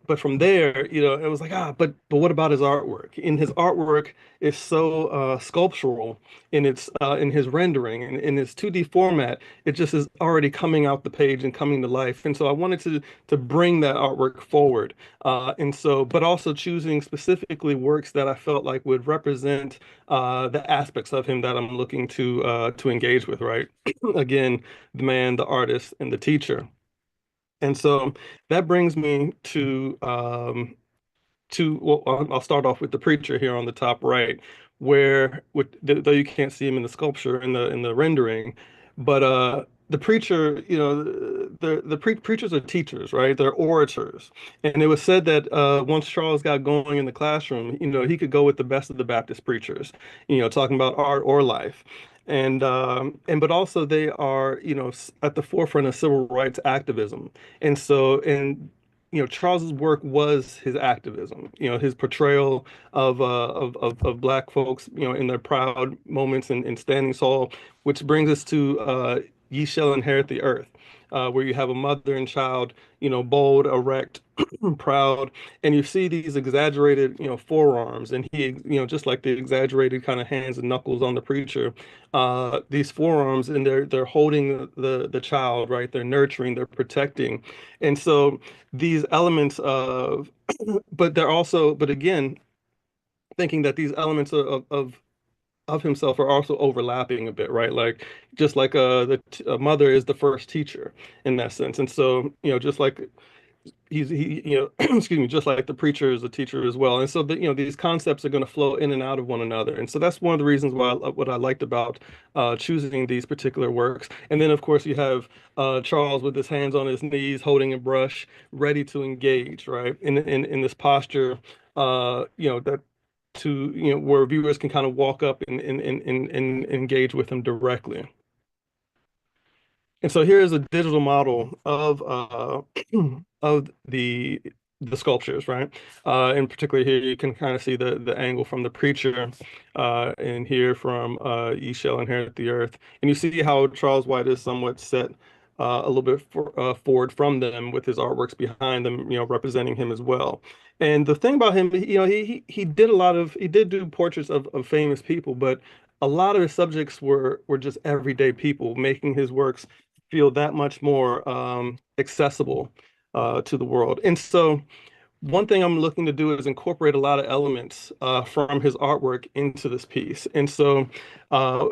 but from there, it was like, but what about his artwork? And his artwork is so sculptural in his rendering and in his 2D format. It just is already coming out the page and coming to life. And so I wanted to bring that artwork forward. And so, but also choosing specifically works that I felt like would represent the aspects of him that I'm looking to engage with, right? Again, the man, the artist, and the teacher. And so that brings me well, I'll start off with the preacher here on the top right, where though you can't see him in the sculpture in the rendering, but the preacher, preachers are teachers, right? They're orators, and it was said that once Charles got going in the classroom, he could go with the best of the Baptist preachers, talking about art or life. But also they are, at the forefront of civil rights activism. And so, Charles's work was his activism, his portrayal of Black folks, in their proud moments and standing tall, which brings us to Ye Shall Inherit the Earth, where you have a mother and child, bold, erect, proud, and you see these exaggerated, forearms, and he, just like the exaggerated kind of hands and knuckles on the preacher, these forearms, and they're holding the child, right? They're nurturing, they're protecting, and so these elements of, but again, thinking that these elements of himself are also overlapping a bit, right? Like just like a mother is the first teacher in that sense, and so just like excuse me, just like the preacher is a teacher as well. And so these concepts are going to flow in and out of one another. And so that's one of the reasons why what I liked about choosing these particular works. And then of course you have Charles with his hands on his knees, holding a brush, ready to engage, right? In this posture, that to, where viewers can kind of walk up and engage with him directly. And so here is a digital model of of the sculptures, right? In particular, here you can kind of see the angle from the preacher, and here from Ye Shall Inherit the Earth, and you see how Charles White is somewhat set a little bit forward from them with his artworks behind them, representing him as well. And the thing about him, he did he did do portraits of famous people, but a lot of his subjects were just everyday people, making his works feel that much more accessible to the world. And so one thing I'm looking to do is incorporate a lot of elements from his artwork into this piece. And so,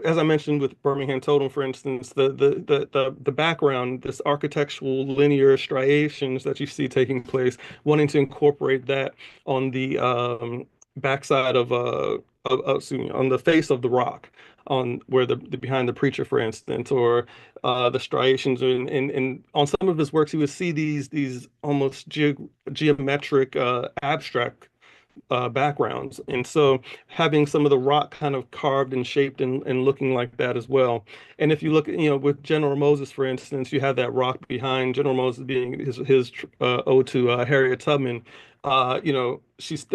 as I mentioned with Birmingham Totem, for instance, the background, this architectural linear striations that you see taking place, wanting to incorporate that on the backside excuse me, on the face of the rock, on where the behind the preacher, for instance, or the striations, and on some of his works, you would see these almost geometric, abstract backgrounds, and so having some of the rock kind of carved and shaped and looking like that as well. And if you look at, with General Moses, for instance, you have that rock behind General Moses being his ode to Harriet Tubman. She's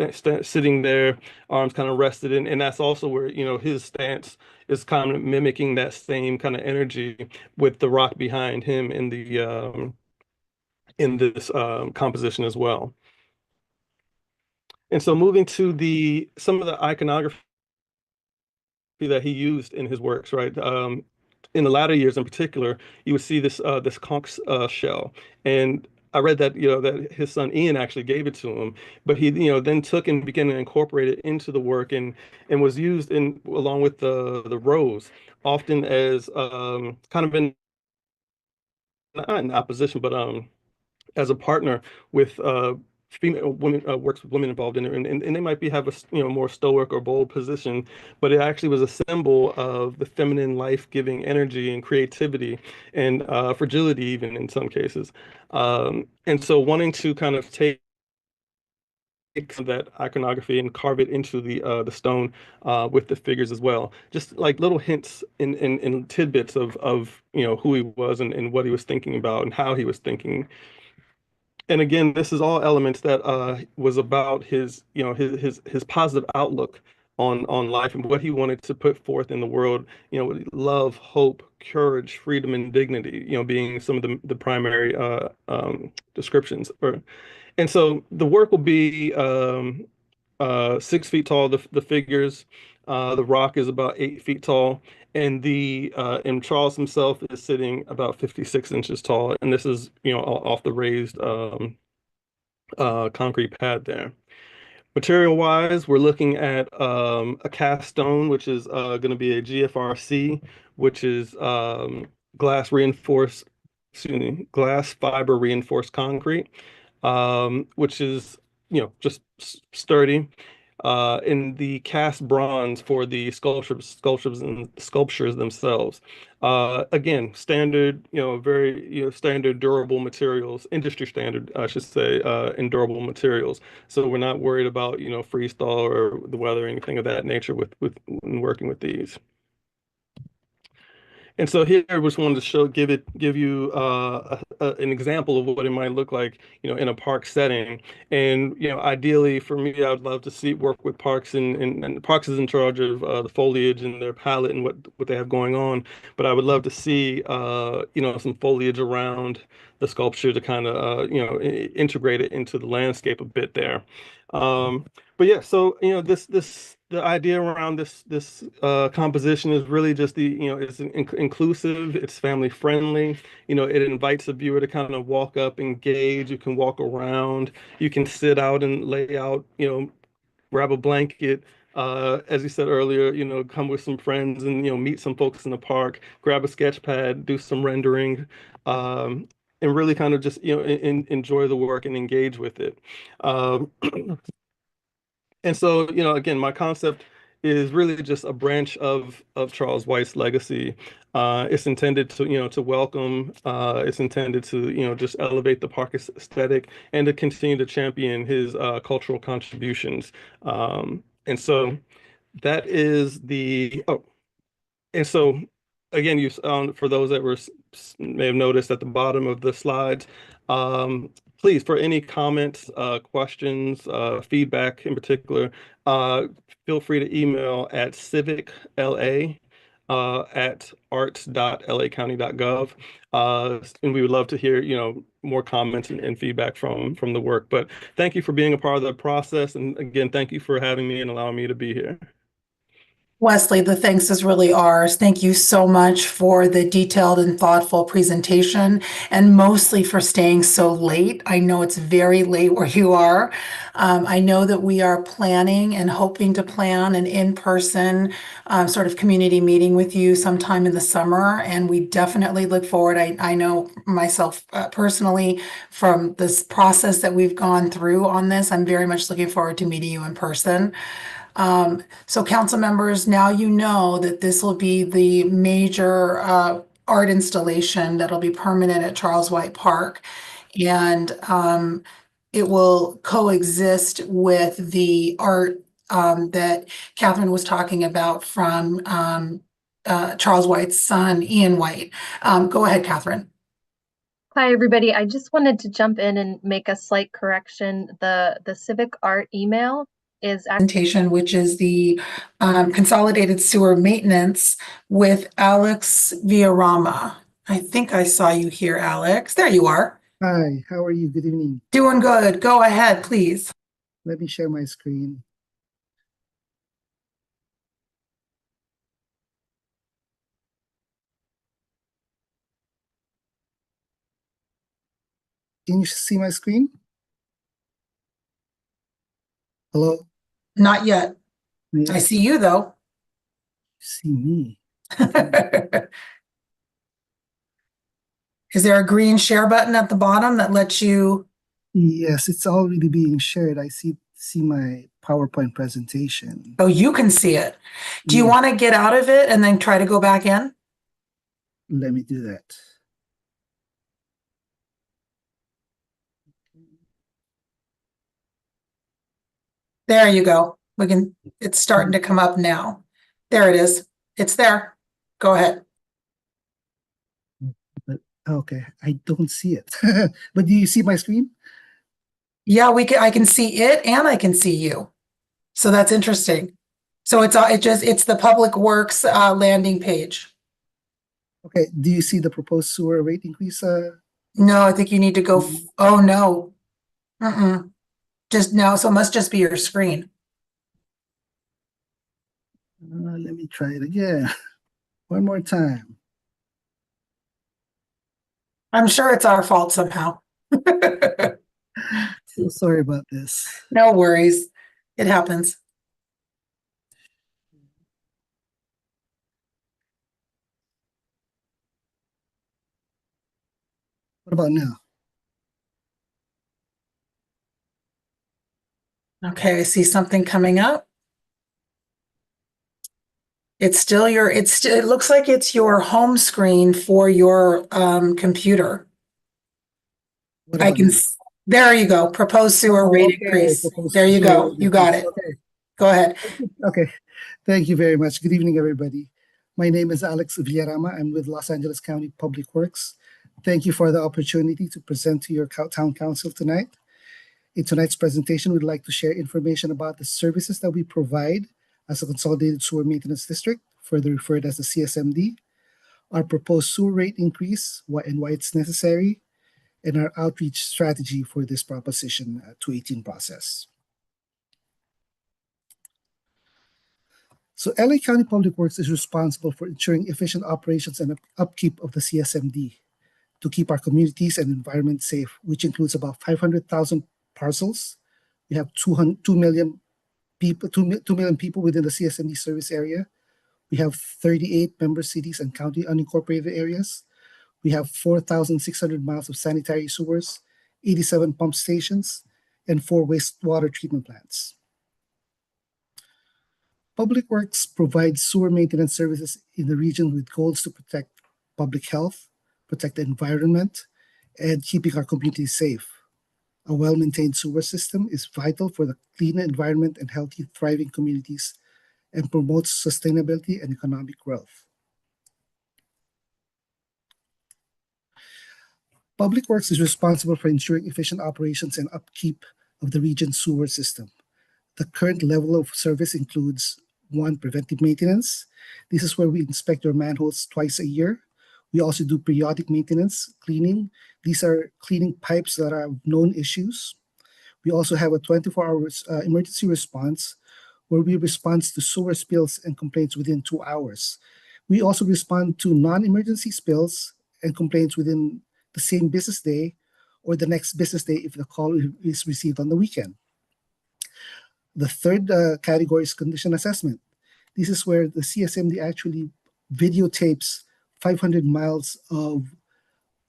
sitting there, arms kind of rested, and that's also where his stance is kind of mimicking that same kind of energy with the rock behind him in this composition as well. And so moving to some of the iconography that he used in his works, right? In the latter years in particular, you would see this conch shell. And I read that, that his son Ian actually gave it to him, but he, then took and began to incorporate it into the work, and was used along with the rose, often as kind of not in opposition, but as a partner with female women, works with women involved in it, and they might have a more stoic or bold position, but it actually was a symbol of the feminine life-giving energy and creativity and fragility, even in some cases. And so wanting to kind of take some of that iconography and carve it into the stone with the figures as well, just like little hints in tidbits of who he was and what he was thinking about and how he was thinking. And again, this is all elements that was about his his positive outlook on life and what he wanted to put forth in the world. Love, hope, courage, freedom, and dignity. Being some of the primary descriptions. And so the work will be 6 feet tall. The figures, the rock is about 8 feet tall, and Charles himself is sitting about 56 inches tall. And this is off the raised concrete pad there. Material wise, we're looking at a cast stone, which is going to be a GFRC, which is glass fiber reinforced concrete, which is just sturdy. In the cast bronze for the sculptures themselves. Again, standard, very standard durable materials, industry standard, I should say, in durable materials. So we're not worried about freeze thaw or the weather or anything of that nature with when working with these. And so here I just wanted to give you an example of what it might look like, in a park setting. And ideally for me, I would love to work with parks, and Parks is in charge of the foliage and their palette and what they have going on. But I would love to see some foliage around the sculpture to kind of integrate it into the landscape a bit there. But yeah, so the idea around this composition is really just it's inclusive, it's family friendly. It invites the viewer to kind of walk up, engage. You can walk around, you can sit out and lay out, grab a blanket. As you said earlier, come with some friends and meet some folks in the park, grab a sketch pad, do some rendering, and really kind of just enjoy the work and engage with it. And so, again, my concept is really just a branch of Charles White's legacy. It's intended to welcome. It's intended to just elevate the park aesthetic and to continue to champion his cultural contributions. And so that is and so again, for those that were may have noticed at the bottom of the slides. Please, for any comments, questions, feedback in particular, feel free to email at civicla at arts.lacounty.gov. And we would love to hear, more comments and feedback from the work. But thank you for being a part of the process. And again, thank you for having me and allowing me to be here. Wesley, the thanks is really ours. Thank you so much for the detailed and thoughtful presentation, and mostly for staying so late. I know it's very late where you are. I know that we are planning and hoping to plan an in-person sort of community meeting with you sometime in the summer, and we definitely look forward. I know myself personally from this process that we've gone through on this, I'm very much looking forward to meeting you in person. So council members, now you know that this will be the major art installation that'll be permanent at Charles White Park. And it will coexist with the art that Catherine was talking about from Charles White's son, Ian White. Go ahead, Catherine. Hi, everybody. I just wanted to jump in and make a slight correction. The civic art email is presentation, which is the consolidated sewer maintenance with Alex Villarama. I think I saw you here, Alex. There you are. Hi, how are you? Good evening. Doing good. Go ahead, please. Let me share my screen. Can you see my screen? Hello? Not yet. Yeah. I see you, though. See me. Is there a green share button at the bottom that lets you? Yes, it's already being shared. I see my PowerPoint presentation. Oh, you can see it. Do you want to get out of it and then try to go back in? Let me do that. There you go. It's starting to come up now. There it is. It's there. Go ahead. But okay, I don't see it. But do you see my screen? Yeah, I can see it and I can see you. So that's interesting. So it's the Public Works landing page. Okay, do you see the proposed sewer rate increase? No, I think you need to go. Oh no. Just no. So it must just be your screen. Let me try it again. One more time. I'm sure it's our fault somehow. So sorry about this. No worries. It happens. What about now? Okay, I see something coming up. It's still it looks like it's your home screen for your computer. There you go. Proposed sewer rate increase. There you go. You got it. Okay. Go ahead. Okay. Thank you very much. Good evening, everybody. My name is Alex Villarama. I'm with Los Angeles County Public Works. Thank you for the opportunity to present to your town council tonight. In tonight's presentation, we'd like to share information about the services that we provide as a Consolidated Sewer Maintenance District, further referred as the CSMD, our proposed sewer rate increase, and why it's necessary, and our outreach strategy for this Proposition 218 process. So LA County Public Works is responsible for ensuring efficient operations and upkeep of the CSMD to keep our communities and environment safe, which includes about 500,000 parcels. We have 2 million people within the CSMD service area. We have 38 member cities and county unincorporated areas. We have 4,600 miles of sanitary sewers, 87 pump stations, and 4 wastewater treatment plants. Public Works provides sewer maintenance services in the region with goals to protect public health, protect the environment, and keeping our communities safe. A well-maintained sewer system is vital for the clean environment and healthy, thriving communities and promotes sustainability and economic growth. Public Works is responsible for ensuring efficient operations and upkeep of the region's sewer system. The current level of service includes 1, preventive maintenance. This is where we inspect your manholes twice a year. We also do periodic maintenance, cleaning. These are cleaning pipes that have known issues. We also have a 24-hour emergency response where we respond to sewer spills and complaints within 2 hours. We also respond to non-emergency spills and complaints within the same business day or the next business day if the call is received on the weekend. The third category is condition assessment. This is where the CSMD actually videotapes 500 miles of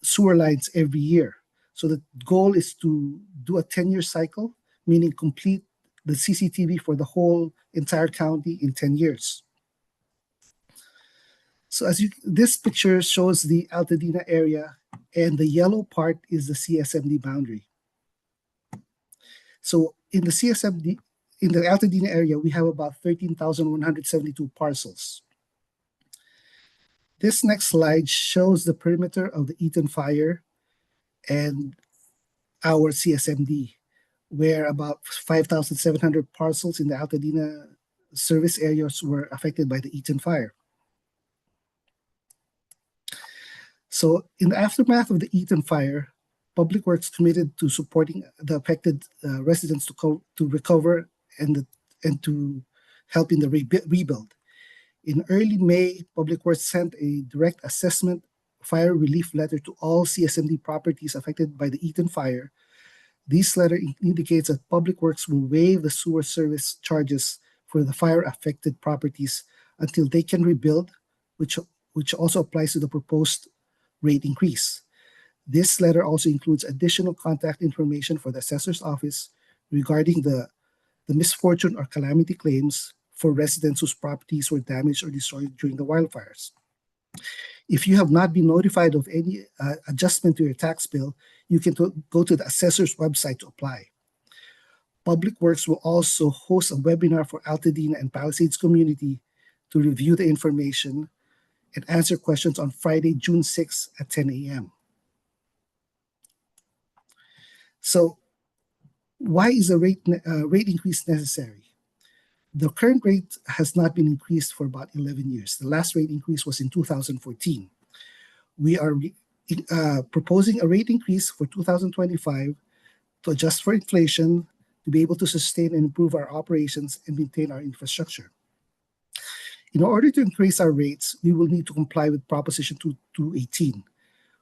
sewer lines every year. So the goal is to do a 10-year cycle, meaning complete the CCTV for the whole entire county in 10 years. So this picture shows the Altadena area, and the yellow part is the CSMD boundary. So in the CSMD, in the Altadena area, we have about 13,172 parcels. This next slide shows the perimeter of the Eaton fire and our CSMD, where about 5,700 parcels in the Altadena service areas were affected by the Eaton fire. So in the aftermath of the Eaton fire, Public Works committed to supporting the affected residents to recover and to help in the rebuild. In early May, Public Works sent a direct assessment fire relief letter to all CSMD properties affected by the Eaton fire. This letter indicates that Public Works will waive the sewer service charges for the fire-affected properties until they can rebuild, which also applies to the proposed rate increase. This letter also includes additional contact information for the assessor's office regarding the misfortune or calamity claims for residents whose properties were damaged or destroyed during the wildfires. If you have not been notified of any adjustment to your tax bill, you can go to the assessor's website to apply. Public Works will also host a webinar for Altadena and Palisades community to review the information and answer questions on Friday, June 6th at 10 a.m. So why is a rate increase necessary? The current rate has not been increased for about 11 years. The last rate increase was in 2014. We are proposing a rate increase for 2025 to adjust for inflation, to be able to sustain and improve our operations and maintain our infrastructure. In order to increase our rates, we will need to comply with Proposition 218,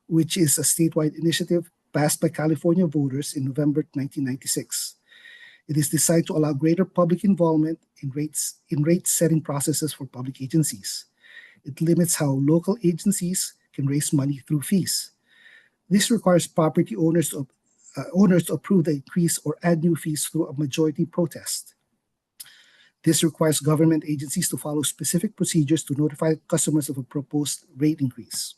which is a statewide initiative passed by California voters in November 1996. It is designed to allow greater public involvement in rate-setting processes for public agencies. It limits how local agencies can raise money through fees. This requires property owners to approve the increase or add new fees through a majority protest. This requires government agencies to follow specific procedures to notify customers of a proposed rate increase.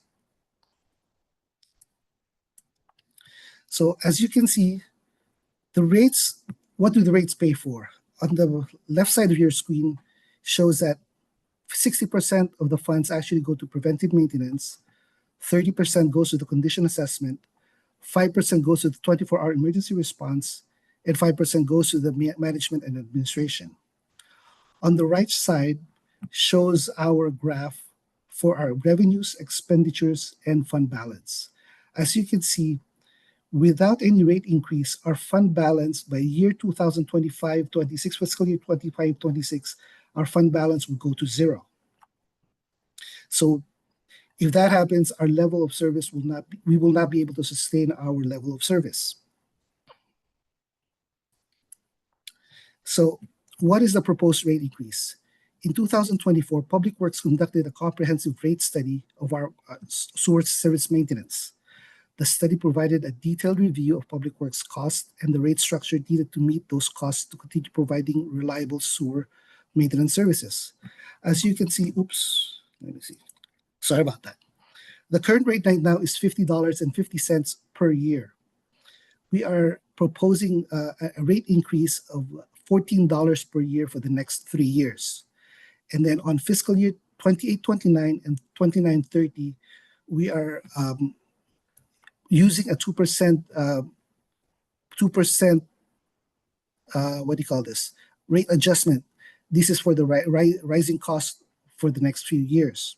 So as you can see, the rates, what do the rates pay for? On the left side of your screen shows that 60% of the funds actually go to preventive maintenance, 30% goes to the condition assessment, 5% goes to the 24-hour emergency response, and 5% goes to the management and administration. On the right side shows our graph for our revenues, expenditures, and fund balance. As you can see, without any rate increase, our fund balance by year 2025-26, fiscal year 25-26, our fund balance will go to zero. So if that happens, our level of service we will not be able to sustain our level of service. So what is the proposed rate increase? In 2024, Public Works conducted a comprehensive rate study of our sewer service maintenance. The study provided a detailed review of Public Works costs and the rate structure needed to meet those costs to continue providing reliable sewer maintenance services. As you can see, let me see. Sorry about that. The current rate right now is $50.50 per year. We are proposing a rate increase of $14 per year for the next 3 years. And then on fiscal year 28-29 and 29-30, we are using a 2%, 2%, what do you call this, rate adjustment. This is for the rising cost for the next few years.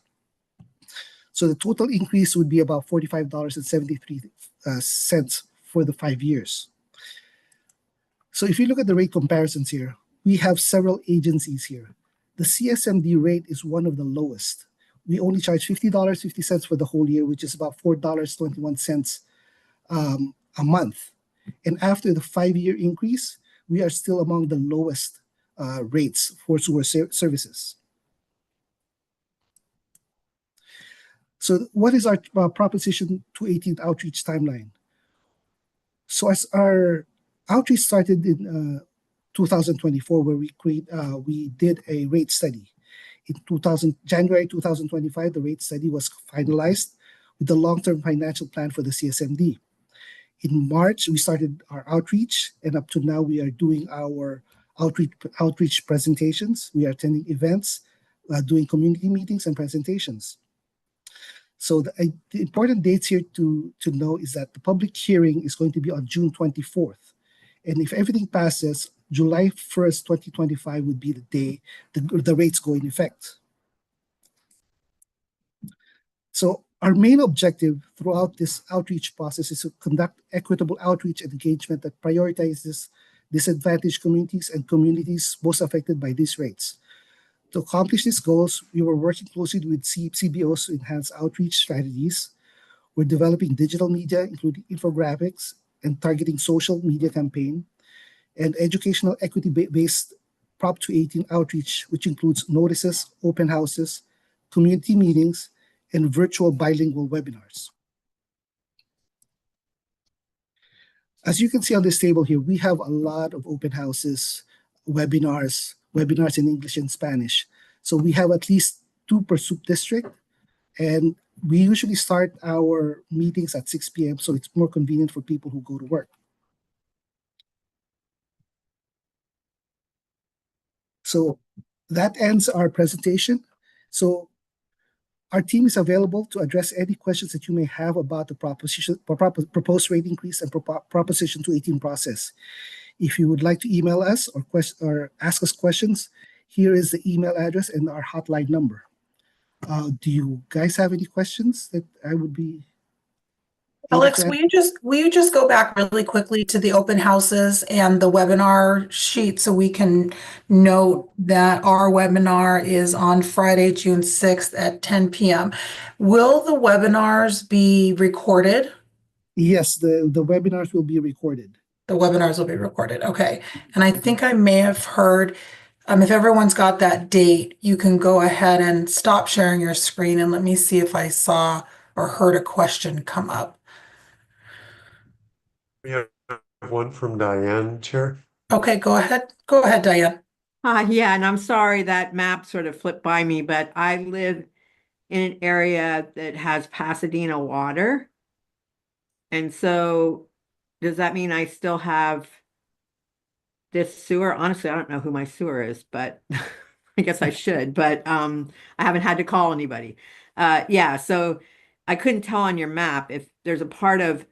So the total increase would be about $45.73 for the 5 years. So if you look at the rate comparisons here, we have several agencies here. The CSMD rate is one of the lowest. We only charge $50.50 for the whole year, which is about $4.21 a month. And after the 5-year increase, we are still among the lowest rates for sewer services. So what is our Proposition 218 outreach timeline? So as our outreach started in 2024, where we did a rate study. In January 2025, the rate study was finalized with the long-term financial plan for the CSMD. In March, we started our outreach, and up to now, we are doing our outreach presentations. We are attending events, doing community meetings and presentations. So the important dates here to know is that the public hearing is going to be on June 24th. And if everything passes, July 1st, 2025 would be the day the rates go in effect. So our main objective throughout this outreach process is to conduct equitable outreach and engagement that prioritizes disadvantaged communities and communities most affected by these rates. To accomplish these goals, we were working closely with CBOs to enhance outreach strategies. We're developing digital media, including infographics and targeting social media campaign, and educational equity-based Prop 218 outreach, which includes notices, open houses, community meetings, and virtual bilingual webinars. As you can see on this table here, we have a lot of open houses, webinars in English and Spanish. So we have at least 2 per soup district, and we usually start our meetings at 6 p.m. so it's more convenient for people who go to work. So that ends our presentation. So our team is available to address any questions that you may have about the proposed rate increase and Proposition 218 process. If you would like to email us or ask us questions, here is the email address and our hotline number. Do you guys have any questions that I would be? Alex, will you just go back really quickly to the open houses and the webinar sheet so we can note that our webinar is on Friday, June 6th at 10 p.m. Will the webinars be recorded? Yes, the webinars will be recorded. The webinars will be recorded. Okay. And I think I may have heard, if everyone's got that date, you can go ahead and stop sharing your screen and let me see if I saw or heard a question come up. We have one from Diane, Chair. Okay, go ahead. Go ahead, Diane. Yeah, and I'm sorry that map sort of flipped by me, but I live in an area that has Pasadena water. And so does that mean I still have this sewer? Honestly, I don't know who my sewer is, but I guess I should, but I haven't had to call anybody. Yeah, so I couldn't tell on your map if there's a part of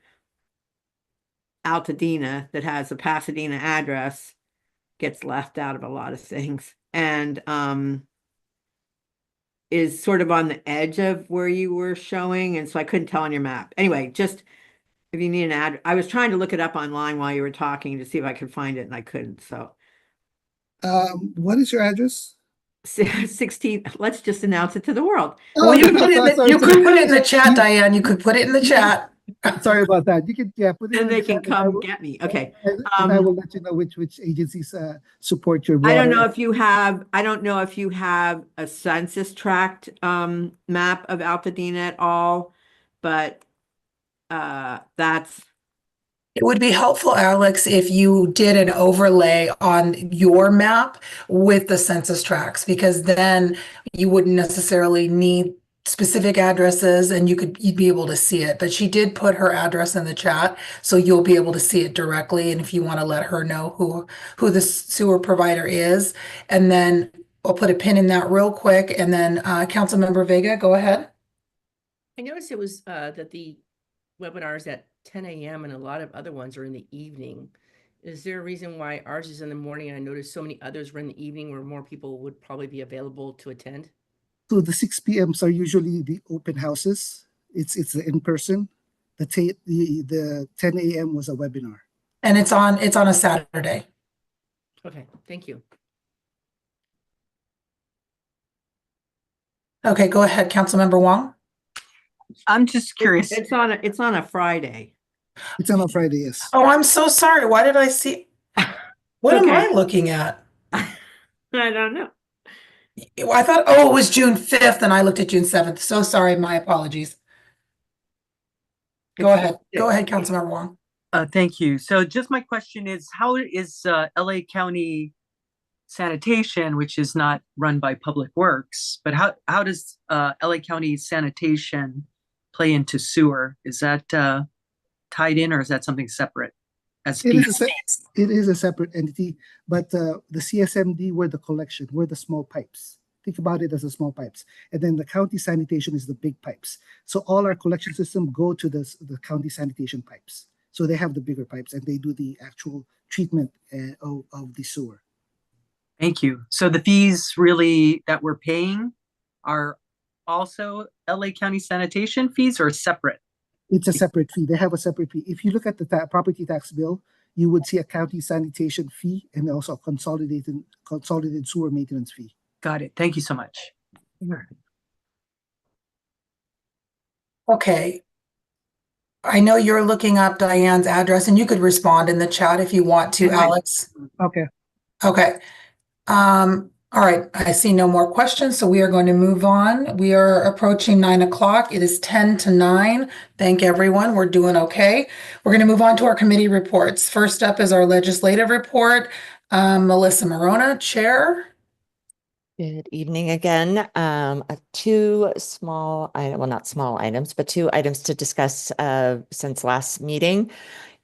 Altadena that has a Pasadena address gets left out of a lot of things and is sort of on the edge of where you were showing, and so I couldn't tell on your map. Anyway, just if you need an address, I was trying to look it up online while you were talking to see if I could find it, and I couldn't. So what is your address? 16. Let's just announce it to the world. Oh, you could put it in the chat, Diane. You could put it in the chat. Sorry about that. You can put it. And they can come get me. Okay. And I will let you know which agencies support your. I don't know if you have. I don't know if you have a census tract map of Altadena at all, but that's. It would be helpful, Alex, if you did an overlay on your map with the census tracts, because then you wouldn't necessarily need specific addresses and you'd be able to see it. But she did put her address in the chat, so you'll be able to see it directly. And if you want to let her know who the sewer provider is, and then I'll put a pin in that real quick. And then Councilmember Vega, go ahead. I noticed it was that the webinars at 10 a.m. and a lot of other ones are in the evening. Is there a reason why ours is in the morning? I noticed so many others were in the evening where more people would probably be available to attend. So the 6 p.m.s are usually the open houses. It's the in person. The 10 a.m. was a webinar. And it's on a Saturday. Okay, thank you. Okay, go ahead, Councilmember Wong. I'm just curious. It's on a Friday. It's on a Friday, yes. Oh, I'm so sorry. Why did I see? What am Okay. I looking at? I don't know. I thought, oh, it was June 5th, and I looked at June 7th. So sorry, my apologies. Go ahead, Councilmember Wong. Thank you. So just my question is, how is LA County Sanitation, which is not run by Public Works, but how does LA County Sanitation play into sewer? Is that tied in, or is that something separate? It is a separate entity, but the CSMD were the collection, were the small pipes. Think about it as the small pipes. And then the county sanitation is the big pipes. So all our collection system go to the county sanitation pipes. So they have the bigger pipes and they do the actual treatment of the sewer. Thank you. So the fees really that we're paying are also LA County Sanitation fees, or separate? It's a separate fee. They have a separate fee. If you look at the property tax bill, you would see a county sanitation fee and also a consolidated sewer maintenance fee. Got it. Thank you so much. Okay. I know you're looking up Diane's address, and you could respond in the chat if you want to, Alex. Okay. Okay. All right. I see no more questions, so we are going to move on. We are approaching 9 o'clock. It is 10 to 9. Thank everyone. We're doing okay. We're going to move on to our committee reports. First up is our legislative report. Milissa Marona, Chair. Good evening again. Two small, well, not small items, but two items to discuss since last meeting.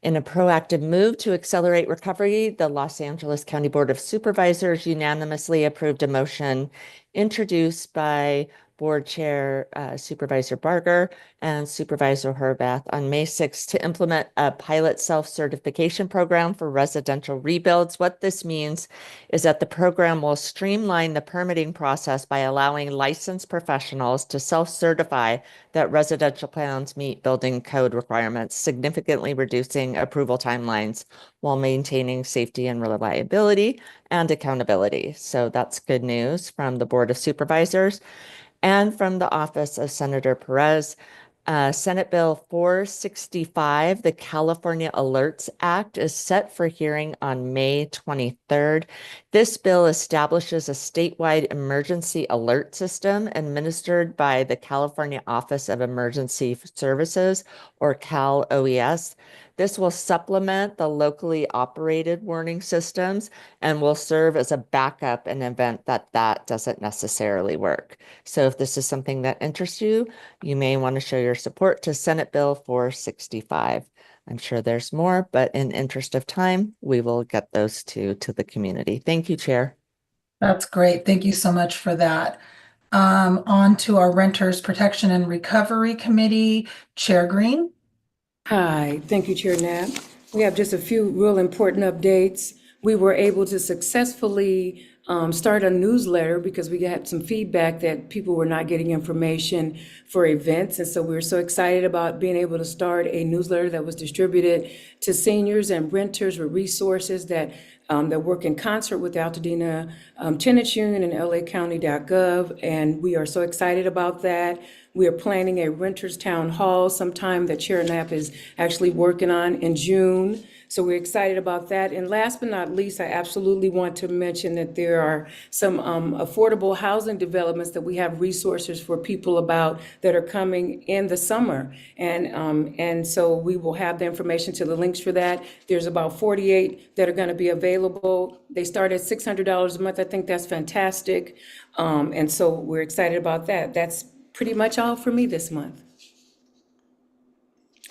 In a proactive move to accelerate recovery, the Los Angeles County Board of Supervisors unanimously approved a motion introduced by Board Chair Supervisor Barger and Supervisor Horvath on May 6th to implement a pilot self-certification program for residential rebuilds. What this means is that the program will streamline the permitting process by allowing licensed professionals to self-certify that residential plans meet building code requirements, significantly reducing approval timelines while maintaining safety and reliability and accountability. So that's good news from the Board of Supervisors. And from the office of Senator Perez, Senate Bill 465, the California Alerts Act, is set for hearing on May 23rd. This bill establishes a statewide emergency alert system administered by the California Office of Emergency Services, or Cal OES. This will supplement the locally operated warning systems and will serve as a backup in the event that doesn't necessarily work. So if this is something that interests you, you may want to show your support to Senate Bill 465. I'm sure there's more, but in interest of time, we will get those two to the community. Thank you, Chair. That's great. Thank you so much for that. On to our Renters Protection and Recovery Committee, Chair Green. Hi, thank you, Chair Knapp. We have just a few real important updates. We were able to successfully start a newsletter because we had some feedback that people were not getting information for events. And so we were so excited about being able to start a newsletter that was distributed to seniors and renters with resources that work in concert with the Altadena Tenants Union and lacounty.gov. And we are so excited about that. We are planning a renters town hall sometime that Chair Knapp is actually working on in June. So we're excited about that. And last but not least, I absolutely want to mention that there are some affordable housing developments that we have resources for people about that are coming in the summer. And so we will have the information to the links for that. There's about 48 that are going to be available. They start at $600 a month. I think that's fantastic. And so we're excited about that. That's pretty much all for me this month.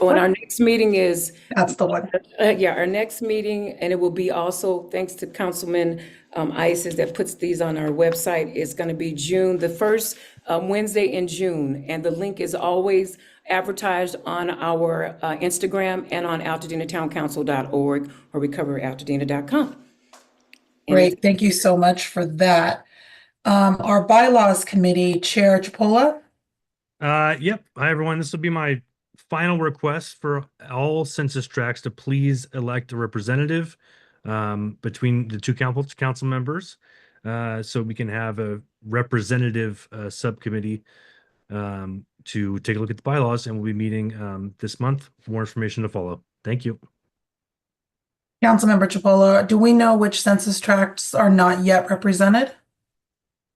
Oh, and our next meeting is... That's the one. Yeah, our next meeting, and it will be also, thanks to Councilman Isis that puts these on our website, is going to be June, the first Wednesday in June. And the link is always advertised on our Instagram and on altadenatowncouncil.org or recoveryaltadena.com. Great. Thank you so much for that. Our bylaws committee chair, Cipolla. Yep. Hi, everyone. This will be my final request for all census tracts to please elect a representative between the two council members, so we can have a representative subcommittee to take a look at the bylaws, and we'll be meeting this month. More information to follow. Thank you. Councilmember Cipolla, do we know which census tracts are not yet represented?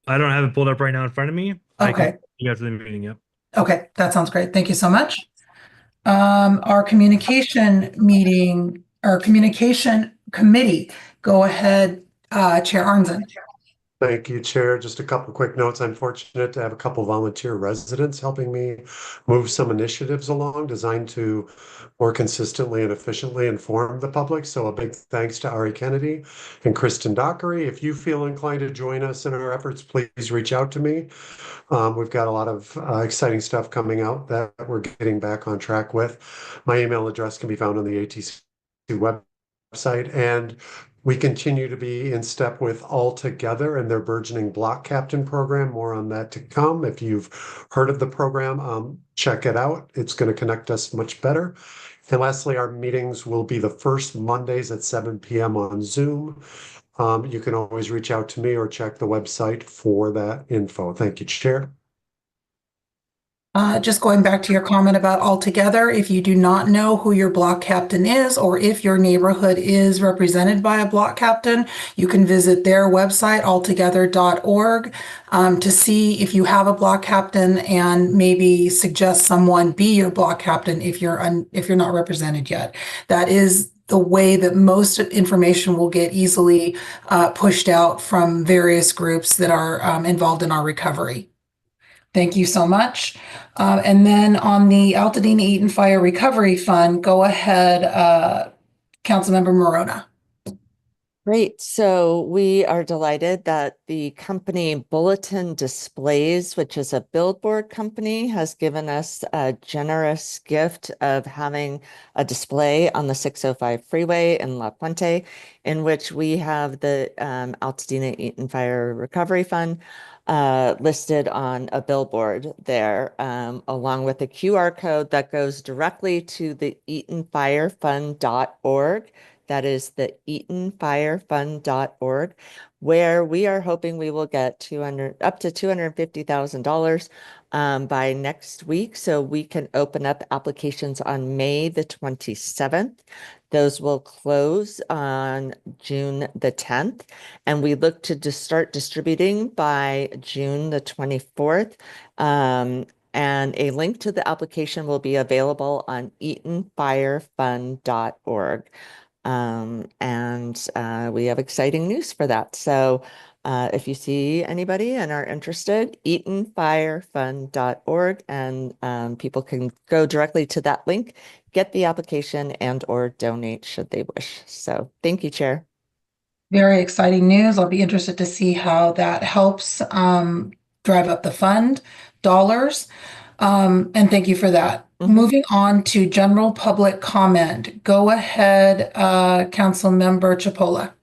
I don't have it pulled up right now in front of me. I can Okay. see after the meeting. Yep. Okay, that sounds great. Thank you so much. Our communication meeting or communication committee, go ahead, Chair Arnzen. Thank you, Chair. Just a couple quick notes. I'm fortunate to have a couple volunteer residents helping me move some initiatives along designed to more consistently and efficiently inform the public. So a big thanks to Ari Kennedy and Kristen Dockery. If you feel inclined to join us in our efforts, please reach out to me. We've got a lot of exciting stuff coming out that we're getting back on track with. My email address can be found on the ATC website, and we continue to be in step with Altogether and their burgeoning block captain program. More on that to come. If you've heard of the program, check it out. It's going to connect us much better. And lastly, our meetings will be the first Mondays at 7 p.m. on Zoom. You can always reach out to me or check the website for that info. Thank you, Chair. Just going back to your comment about Altogether, if you do not know who your block captain is, or if your neighborhood is represented by a block captain, you can visit their website, altogether.org, to see if you have a block captain and maybe suggest someone be your block captain if you're not represented yet. That is the way that most information will get easily pushed out from various groups that are involved in our recovery. Thank you so much. And then on the Altadena Eaton Fire Recovery Fund, go ahead, Councilmember Marona. Great. So we are delighted that the company Bulletin Displays, which is a billboard company, has given us a generous gift of having a display on the 605 freeway in La Puente, in which we have the Altadena Eaton Fire Recovery Fund listed on a billboard there, along with a QR code that goes directly to the EatonFireFund.org. That is the EatonFireFund.org, where we are hoping we will get up to $250,000 by next week, so we can open up applications on May the 27th. Those will close on June the 10th, and we look to start distributing by June the 24th. And a link to the application will be available on EatonFireFund.org. We have exciting news for that. So if you see anybody and are interested, EatonFireFund.org, and people can go directly to that link, get the application, and or donate should they wish. So thank you, Chair. Very exciting news. I'll be interested to see how that helps drive up the fund dollars. And thank you for that. Moving on to general public comment. Go ahead, Councilmember Cipolla.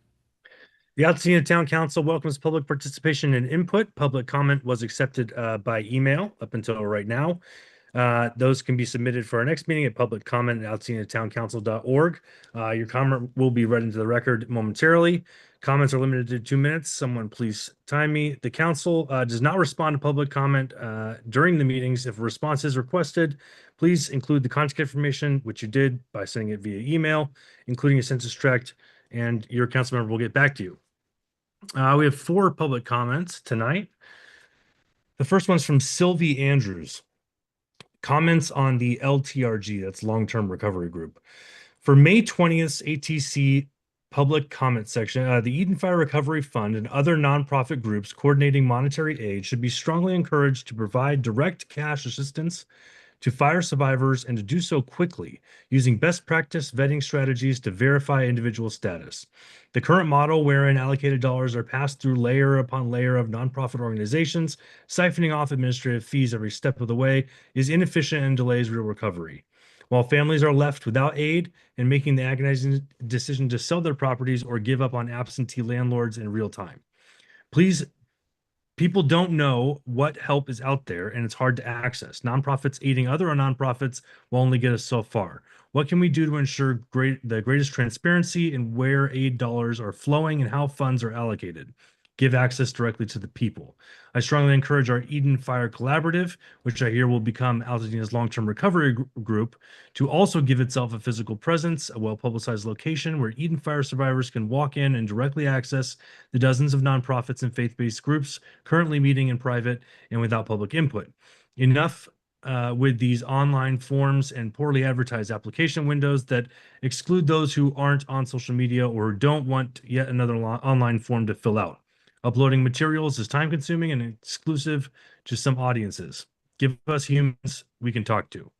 The Altadena Town Council welcomes public participation and input. Public comment was accepted by email up until right now. Those can be submitted for our next meeting at publiccomment@altadenatowncouncil.org. Your comment will be read into the record momentarily. Comments are limited to 2 minutes. Someone please time me. The council does not respond to public comment during the meetings. If a response is requested, please include the contact information, which you did by sending it via email, including a census tract, and your council member will get back to you. We have 4 public comments tonight. The first one's from Sylvie Andrews. Comments on the LTRG, that's Long-Term Recovery Group. For May 20th ATC public comment section, the Eaton Fire Recovery Fund and other nonprofit groups coordinating monetary aid should be strongly encouraged to provide direct cash assistance to fire survivors and to do so quickly, using best practice vetting strategies to verify individual status. The current model, wherein allocated dollars are passed through layer upon layer of nonprofit organizations, siphoning off administrative fees every step of the way, is inefficient and delays real recovery. While families are left without aid and making the agonizing decision to sell their properties or give up on absentee landlords in real time. Please, people don't know what help is out there, and it's hard to access. Nonprofits aiding other nonprofits will only get us so far. What can we do to ensure the greatest transparency in where aid dollars are flowing and how funds are allocated? Give access directly to the people. I strongly encourage our Eden Fire Collaborative, which I hear will become Altadena's long-term recovery group, to also give itself a physical presence, a well-publicized location where Eden Fire survivors can walk in and directly access the dozens of nonprofits and faith-based groups currently meeting in private and without public input. Enough with these online forms and poorly advertised application windows that exclude those who aren't on social media or don't want yet another online form to fill out. Uploading materials is time-consuming and exclusive to some audiences. Give us humans we can talk to.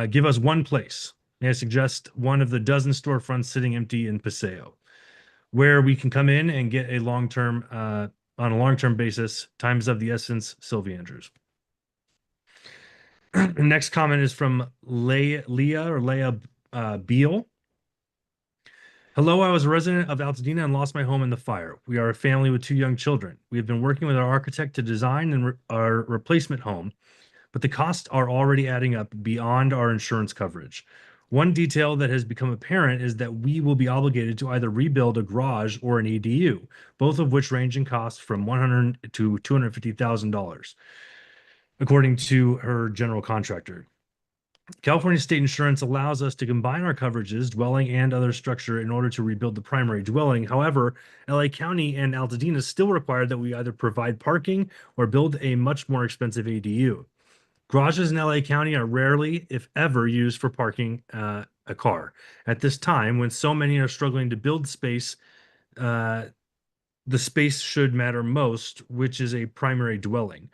Give us one place. May I suggest one of the dozen storefronts sitting empty in Paseo, where we can come in and get a long-term, on a long-term basis. Time is of the essence. Sylvie Andrews. The next comment is from Leah Beal. Hello, I was a resident of Altadena and lost my home in the fire. We are a family with 2 young children. We have been working with our architect to design our replacement home, but the costs are already adding up beyond our insurance coverage. One detail that has become apparent is that we will be obligated to either rebuild a garage or an ADU, both of which range in cost from $100,000 to $250,000, according to her general contractor. California state insurance allows us to combine our coverages, dwelling and other structure, in order to rebuild the primary dwelling. However, LA County and Altadena still require that we either provide parking or build a much more expensive ADU. Garages in LA County are rarely, if ever, used for parking a car. At this time, when so many are struggling to build space, the space should matter most, which is a primary dwelling.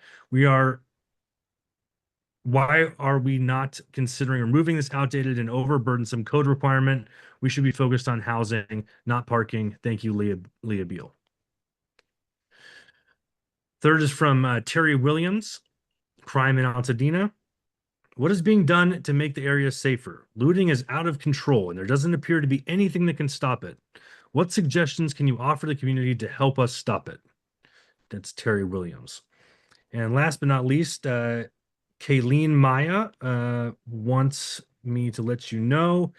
Why are we not considering removing this outdated and overburdensome code requirement? We should be focused on housing, not parking. Thank you, Leah Beal. Third is from Terry Williams, crime in Altadena. What is being done to make the area safer? Looting is out of control, and there doesn't appear to be anything that can stop it. What suggestions can you offer the community to help us stop it? That's Terry Williams. And last but not least, Kayleen Maya wants me to let you know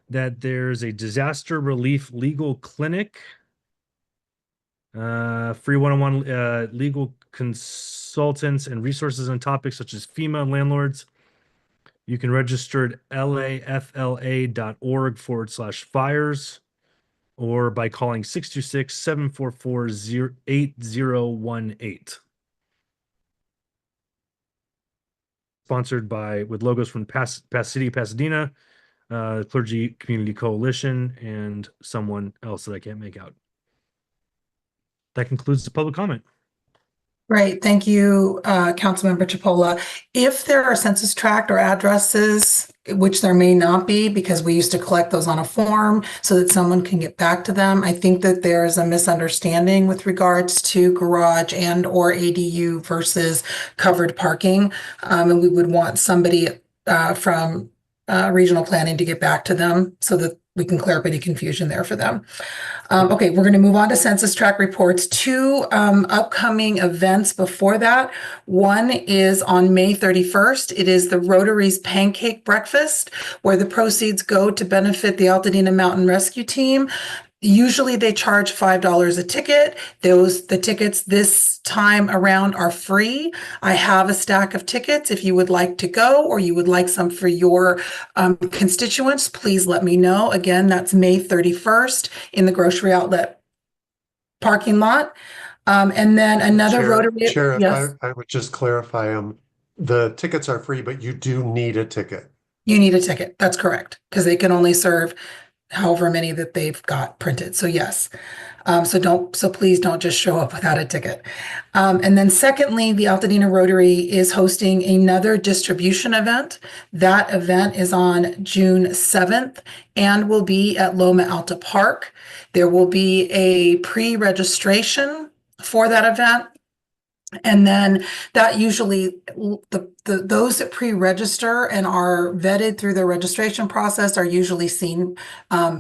that there's a disaster relief legal clinic, free one-on-one legal consultants and resources on topics such as FEMA and landlords. You can register at lafla.org/fires or by calling 626-744-8018. Sponsored by, with logos from Pass City, Pasadena, Clergy Community Coalition, and someone else that I can't make out. That concludes the public comment. Great, thank you, Councilmember Cipolla. If there are census tract or addresses, which there may not be because we used to collect those on a form so that someone can get back to them, I think that there is a misunderstanding with regards to garage and or ADU versus covered parking. And we would want somebody from regional planning to get back to them so that we can clear up any confusion there for them. Okay, we're going to move on to census tract reports. 2 upcoming events before that. One is on May 31st. It is the Rotary's Pancake Breakfast, where the proceeds go to benefit the Altadena Mountain Rescue Team. Usually they charge $5 a ticket. The tickets this time around are free. I have a stack of tickets. If you would like to go or you would like some for your constituents, please let me know. Again, that's May 31st in the grocery outlet parking lot. And then another Rotary. Chair, Yes. I would just clarify, the tickets are free, but you do need a ticket. You need a ticket. That's correct, because they can only serve however many that they've got printed. So yes. So please don't just show up without a ticket. And then secondly, the Altadena Rotary is hosting another distribution event. That event is on June 7th and will be at Loma Alta Park. There will be a pre-registration for that event. And then that usually those that pre-register and are vetted through the registration process are usually seen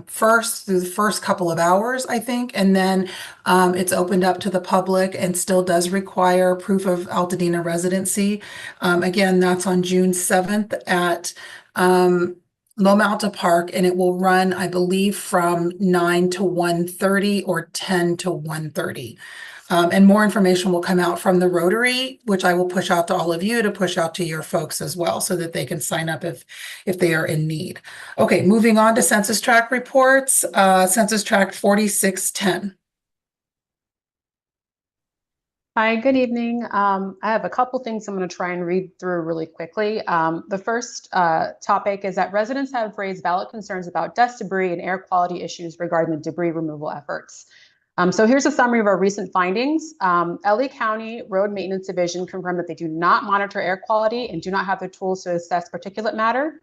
first through the first couple of hours, I think. And then it's opened up to the public and still does require proof of Altadena residency. Again, that's on June 7th at Loma Alta Park, and it will run, I believe, from 9 to 1:30 or 10 to 1:30. And more information will come out from the Rotary, which I will push out to all of you to push out to your folks as well so that they can sign up if they are in need. Okay, moving on to census tract reports. Census tract 4610. Hi, good evening. I have a couple things I'm going to try and read through really quickly. The first topic is that residents have raised valid concerns about dust, debris, and air quality issues regarding the debris removal efforts. So here's a summary of our recent findings. LA County Road Maintenance Division confirmed that they do not monitor air quality and do not have the tools to assess particulate matter.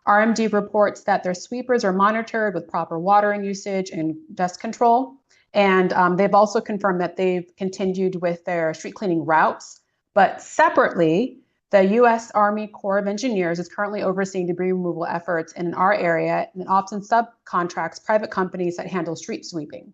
RMD reports that their sweepers are monitored with proper watering usage and dust control. And they've also confirmed that they've continued with their street cleaning routes. But separately, the U.S. Army Corps of Engineers is currently overseeing debris removal efforts in our area and often subcontracts private companies that handle street sweeping.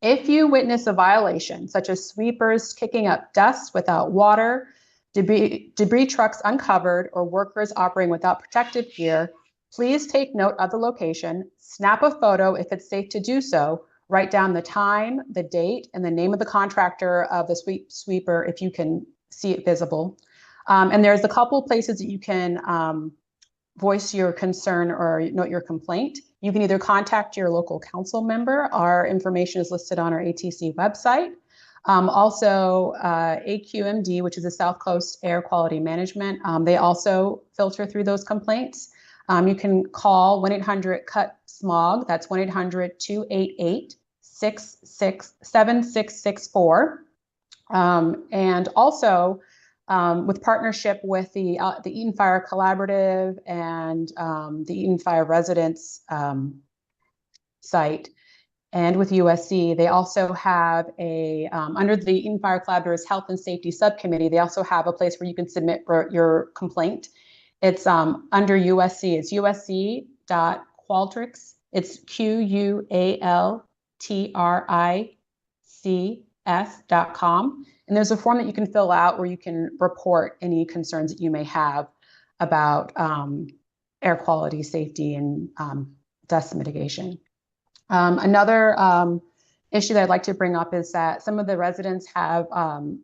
If you witness a violation, such as sweepers kicking up dust without water, debris trucks uncovered, or workers operating without protective gear, please take note of the location, snap a photo if it's safe to do so, write down the time, the date, and the name of the contractor of the sweeper if you can see it visible. And there's a couple places that you can voice your concern or note your complaint. You can either contact your local council member. Our information is listed on our ATC website. Also, AQMD, which is the South Coast Air Quality Management, they also filter through those complaints. You can call 1-800-CUT-SMOG. That's 1-800-288-7664. And also, with partnership with the Eaton Fire Collaborative and the Eaton Fire Residents site, and with USC, they also have a, under the Eaton Fire Collaborative's Health and Safety Subcommittee, they also have a place where you can submit your complaint. It's under USC, it's usc.qualtrics, it's QUALTRICS.com. And there's a form that you can fill out where you can report any concerns that you may have about air quality, safety, and dust mitigation. Another issue that I'd like to bring up is that some of the residents have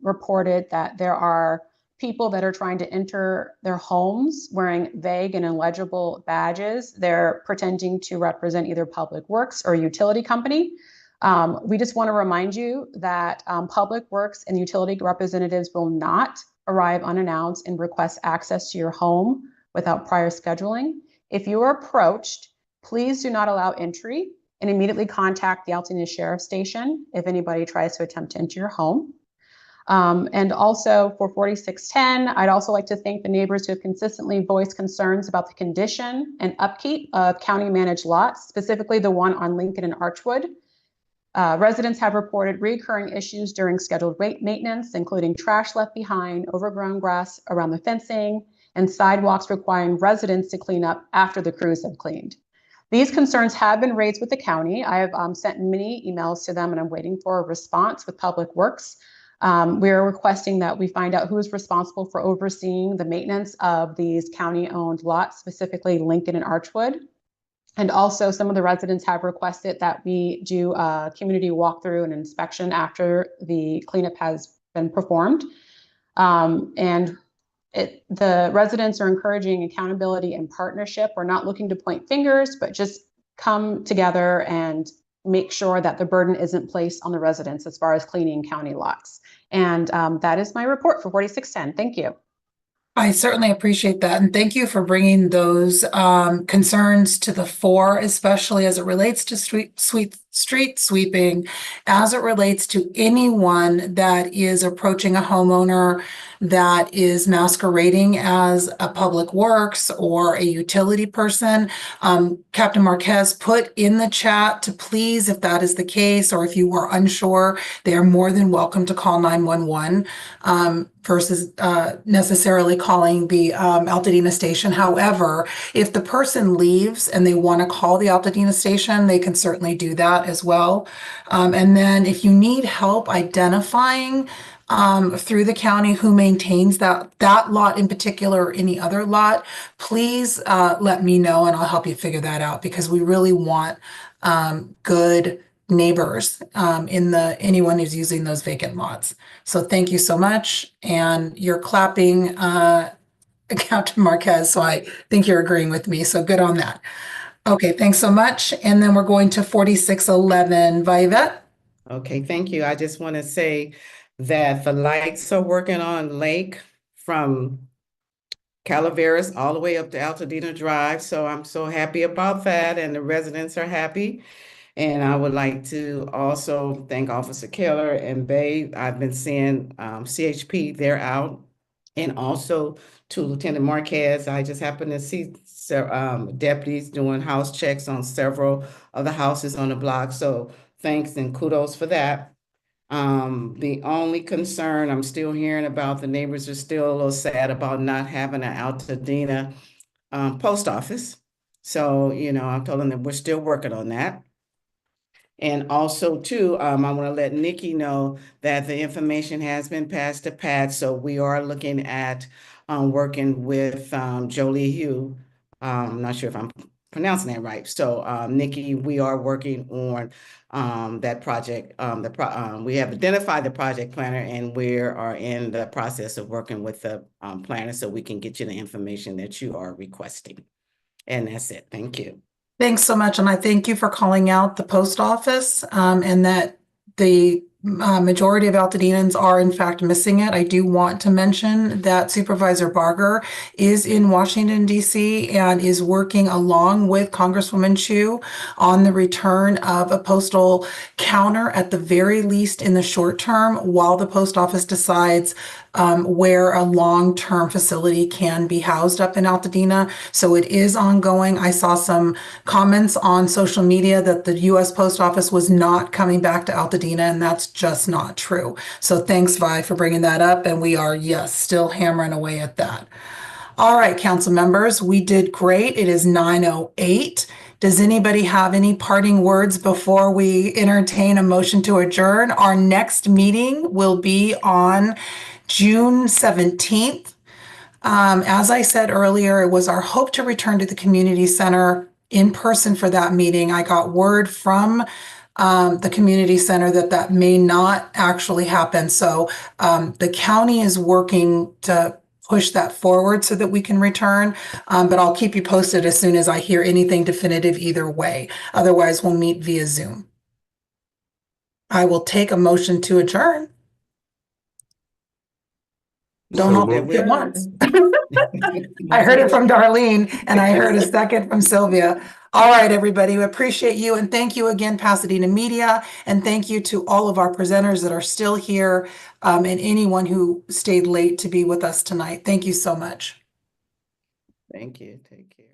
reported that there are people that are trying to enter their homes wearing vague and illegible badges. They're pretending to represent either Public Works or utility company. We just want to remind you that Public Works and utility representatives will not arrive unannounced and request access to your home without prior scheduling. If you are approached, please do not allow entry and immediately contact the Altadena Sheriff's Station if anybody tries to attempt to enter your home. And also for 4610, I'd also like to thank the neighbors who have consistently voiced concerns about the condition and upkeep of county managed lots, specifically the one on Lincoln and Archwood. Residents have reported recurring issues during scheduled maintenance, including trash left behind, overgrown grass around the fencing, and sidewalks requiring residents to clean up after the crews have cleaned. These concerns have been raised with the county. I have sent many emails to them and I'm waiting for a response with Public Works. We are requesting that we find out who is responsible for overseeing the maintenance of these county-owned lots, specifically Lincoln and Archwood. And also some of the residents have requested that we do a community walkthrough and inspection after the cleanup has been performed. The residents are encouraging accountability and partnership. We're not looking to point fingers, but just come together and make sure that the burden isn't placed on the residents as far as cleaning county lots. And that is my report for 4610. Thank you. I certainly appreciate that. And thank you for bringing those concerns to the fore, especially as it relates to street street sweeping as it relates to anyone that is approaching a homeowner that is masquerading as a public works or a utility person. Captain Marquez put in the chat to please, if that is the case, or if you are unsure, they are more than welcome to call 911 versus necessarily calling the Altadena station. However, if the person leaves and they want to call the Altadena station, they can certainly do that as well. And then if you need help identifying through the county who maintains that lot in particular or any other lot, please let me know and I'll help you figure that out, because we really want good neighbors in anyone who's using those vacant lots. So thank you so much. And you're clapping, Captain Marquez, so I think you're agreeing with me. So good on that. Okay, thanks so much. And then we're going to 4611, Violet. Okay, thank you. I just want to say that the lights are working on Lake from Calaveras all the way up to Altadena Drive. So I'm so happy about that, and the residents are happy. And I would like to also thank Officer Keller and Bay. I've been seeing CHP, they're out. And also to Lieutenant Marquez, I just happened to see deputies doing house checks on several of the houses on the block. So thanks and kudos for that. The only concern I'm still hearing about, the neighbors are still a little sad about not having an Altadena post office. So, you know, I told them that we're still working on that. And also too, I want to let Nikki know that the information has been passed to Pat. So we are looking at working with Jolie Hugh. I'm not sure if I'm pronouncing that right. So Nikki, we are working on that project. We have identified the project planner, and we are in the process of working with the planner so we can get you the information that you are requesting. And that's it. Thank you. Thanks so much. And I thank you for calling out the post office and that the majority of Altadenans are in fact missing it. I do want to mention that Supervisor Barger is in Washington, D.C. and is working along with Congresswoman Chu on the return of a postal counter at the very least in the short term, while the post office decides where a long-term facility can be housed up in Altadena. So it is ongoing. I saw some comments on social media that the U.S. Post Office was not coming back to Altadena, and that's just not true. So thanks, Vi, for bringing that up. And we are, yes, still hammering away at that. All right, council members, we did great. It is 9:08. Does anybody have any parting words before we entertain a motion to adjourn? Our next meeting will be on June 17th. As I said earlier, it was our hope to return to the community center in person for that meeting. I got word from the community center that may not actually happen. So the county is working to push that forward so that we can return. But I'll keep you posted as soon as I hear anything definitive either way. Otherwise, we'll meet via Zoom. I will take a motion to adjourn. Don't all do it at once. I heard it from Darlene and I heard a second from Sylvia. All right, everybody, we appreciate you. And thank you again, Pasadena Media. And thank you to all of our presenters that are still here and anyone who stayed late to be with us tonight. Thank you so much. Thank you. Take care.